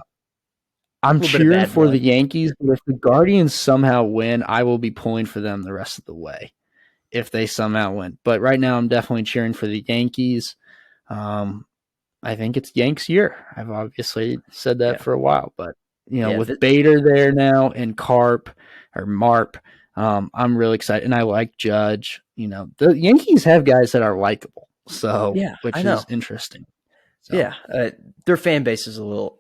A I'm little bit of cheering bad for the blood. Yankees, but if the Guardians somehow win, I will be pulling for them the rest of the way if they somehow win. But right now, I'm definitely cheering for the Yankees. Um, I think it's Yanks year. I've obviously said that Yeah. for a while, but Yeah. with Bader there now and Carp or Marp, I'm really excited, and I like Judge. The Yankees have guys that are likable, so Yeah, I which is know. interesting. So Yeah. Their fan base is a little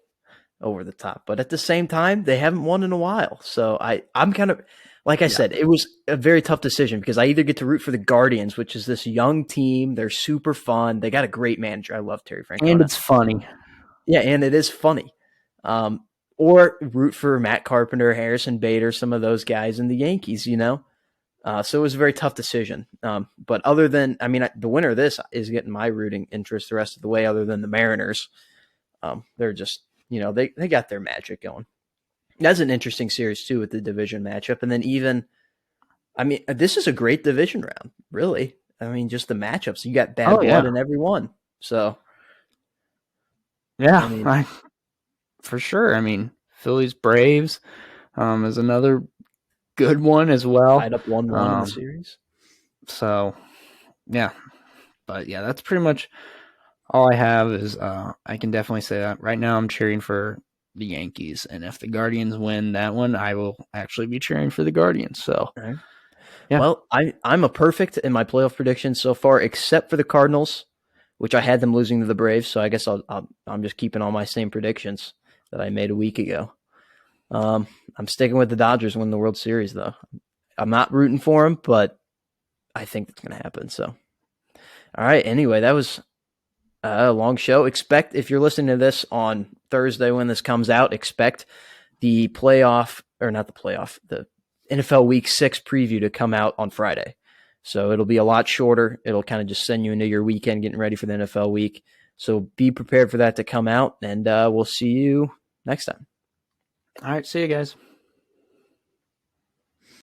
over the top, but at the same time, they haven't won in a while. So I'm kind of, like I yeah, said, it was a very tough decision because I either get to root for the Guardians, which is this young team. They're super fun. They got a great manager. I love Terry and Francona. it's funny. Yeah, and it is funny. Um, or root for Matt Carpenter, Harrison Bader, some of those guys in the Yankees. So it was a very tough decision. But other than, I mean, the winner of this is getting my rooting interest the rest of the way, other than the Mariners. They're just, they got their magic going. That's an interesting series, too, with the division matchup. And then even, I mean, this is a great division round, really. I mean, just the matchups. You got bad Oh blood yeah, in every one. So, I yeah, mean, for sure. I mean, Phillies Braves is another good one as well. tied up 1-1 in the Um, series. so yeah, but yeah, that's pretty much all I have is I can definitely say that right now I'm cheering for the Yankees, and if the Guardians win that one, I will actually be cheering for the Guardians. So All right. yeah, Well, I'm a perfect in my playoff predictions so far, except for the Cardinals, which I had them losing to the Braves. So I guess I'm just keeping all my same predictions that I made a week ago. I'm sticking with the Dodgers win the World Series, though. I'm not rooting for them, but I think that's going to happen. So, all right. Anyway, that was a long show. Expect, if you're listening to this on Thursday when this comes out, expect the playoff, or not the playoff, the NFL Week 6 preview to come out on Friday. So it'll be a lot shorter. It'll kind of just send you into your weekend getting ready for the NFL week. So be prepared for that to come out, and we'll see you next time. all right, see you guys.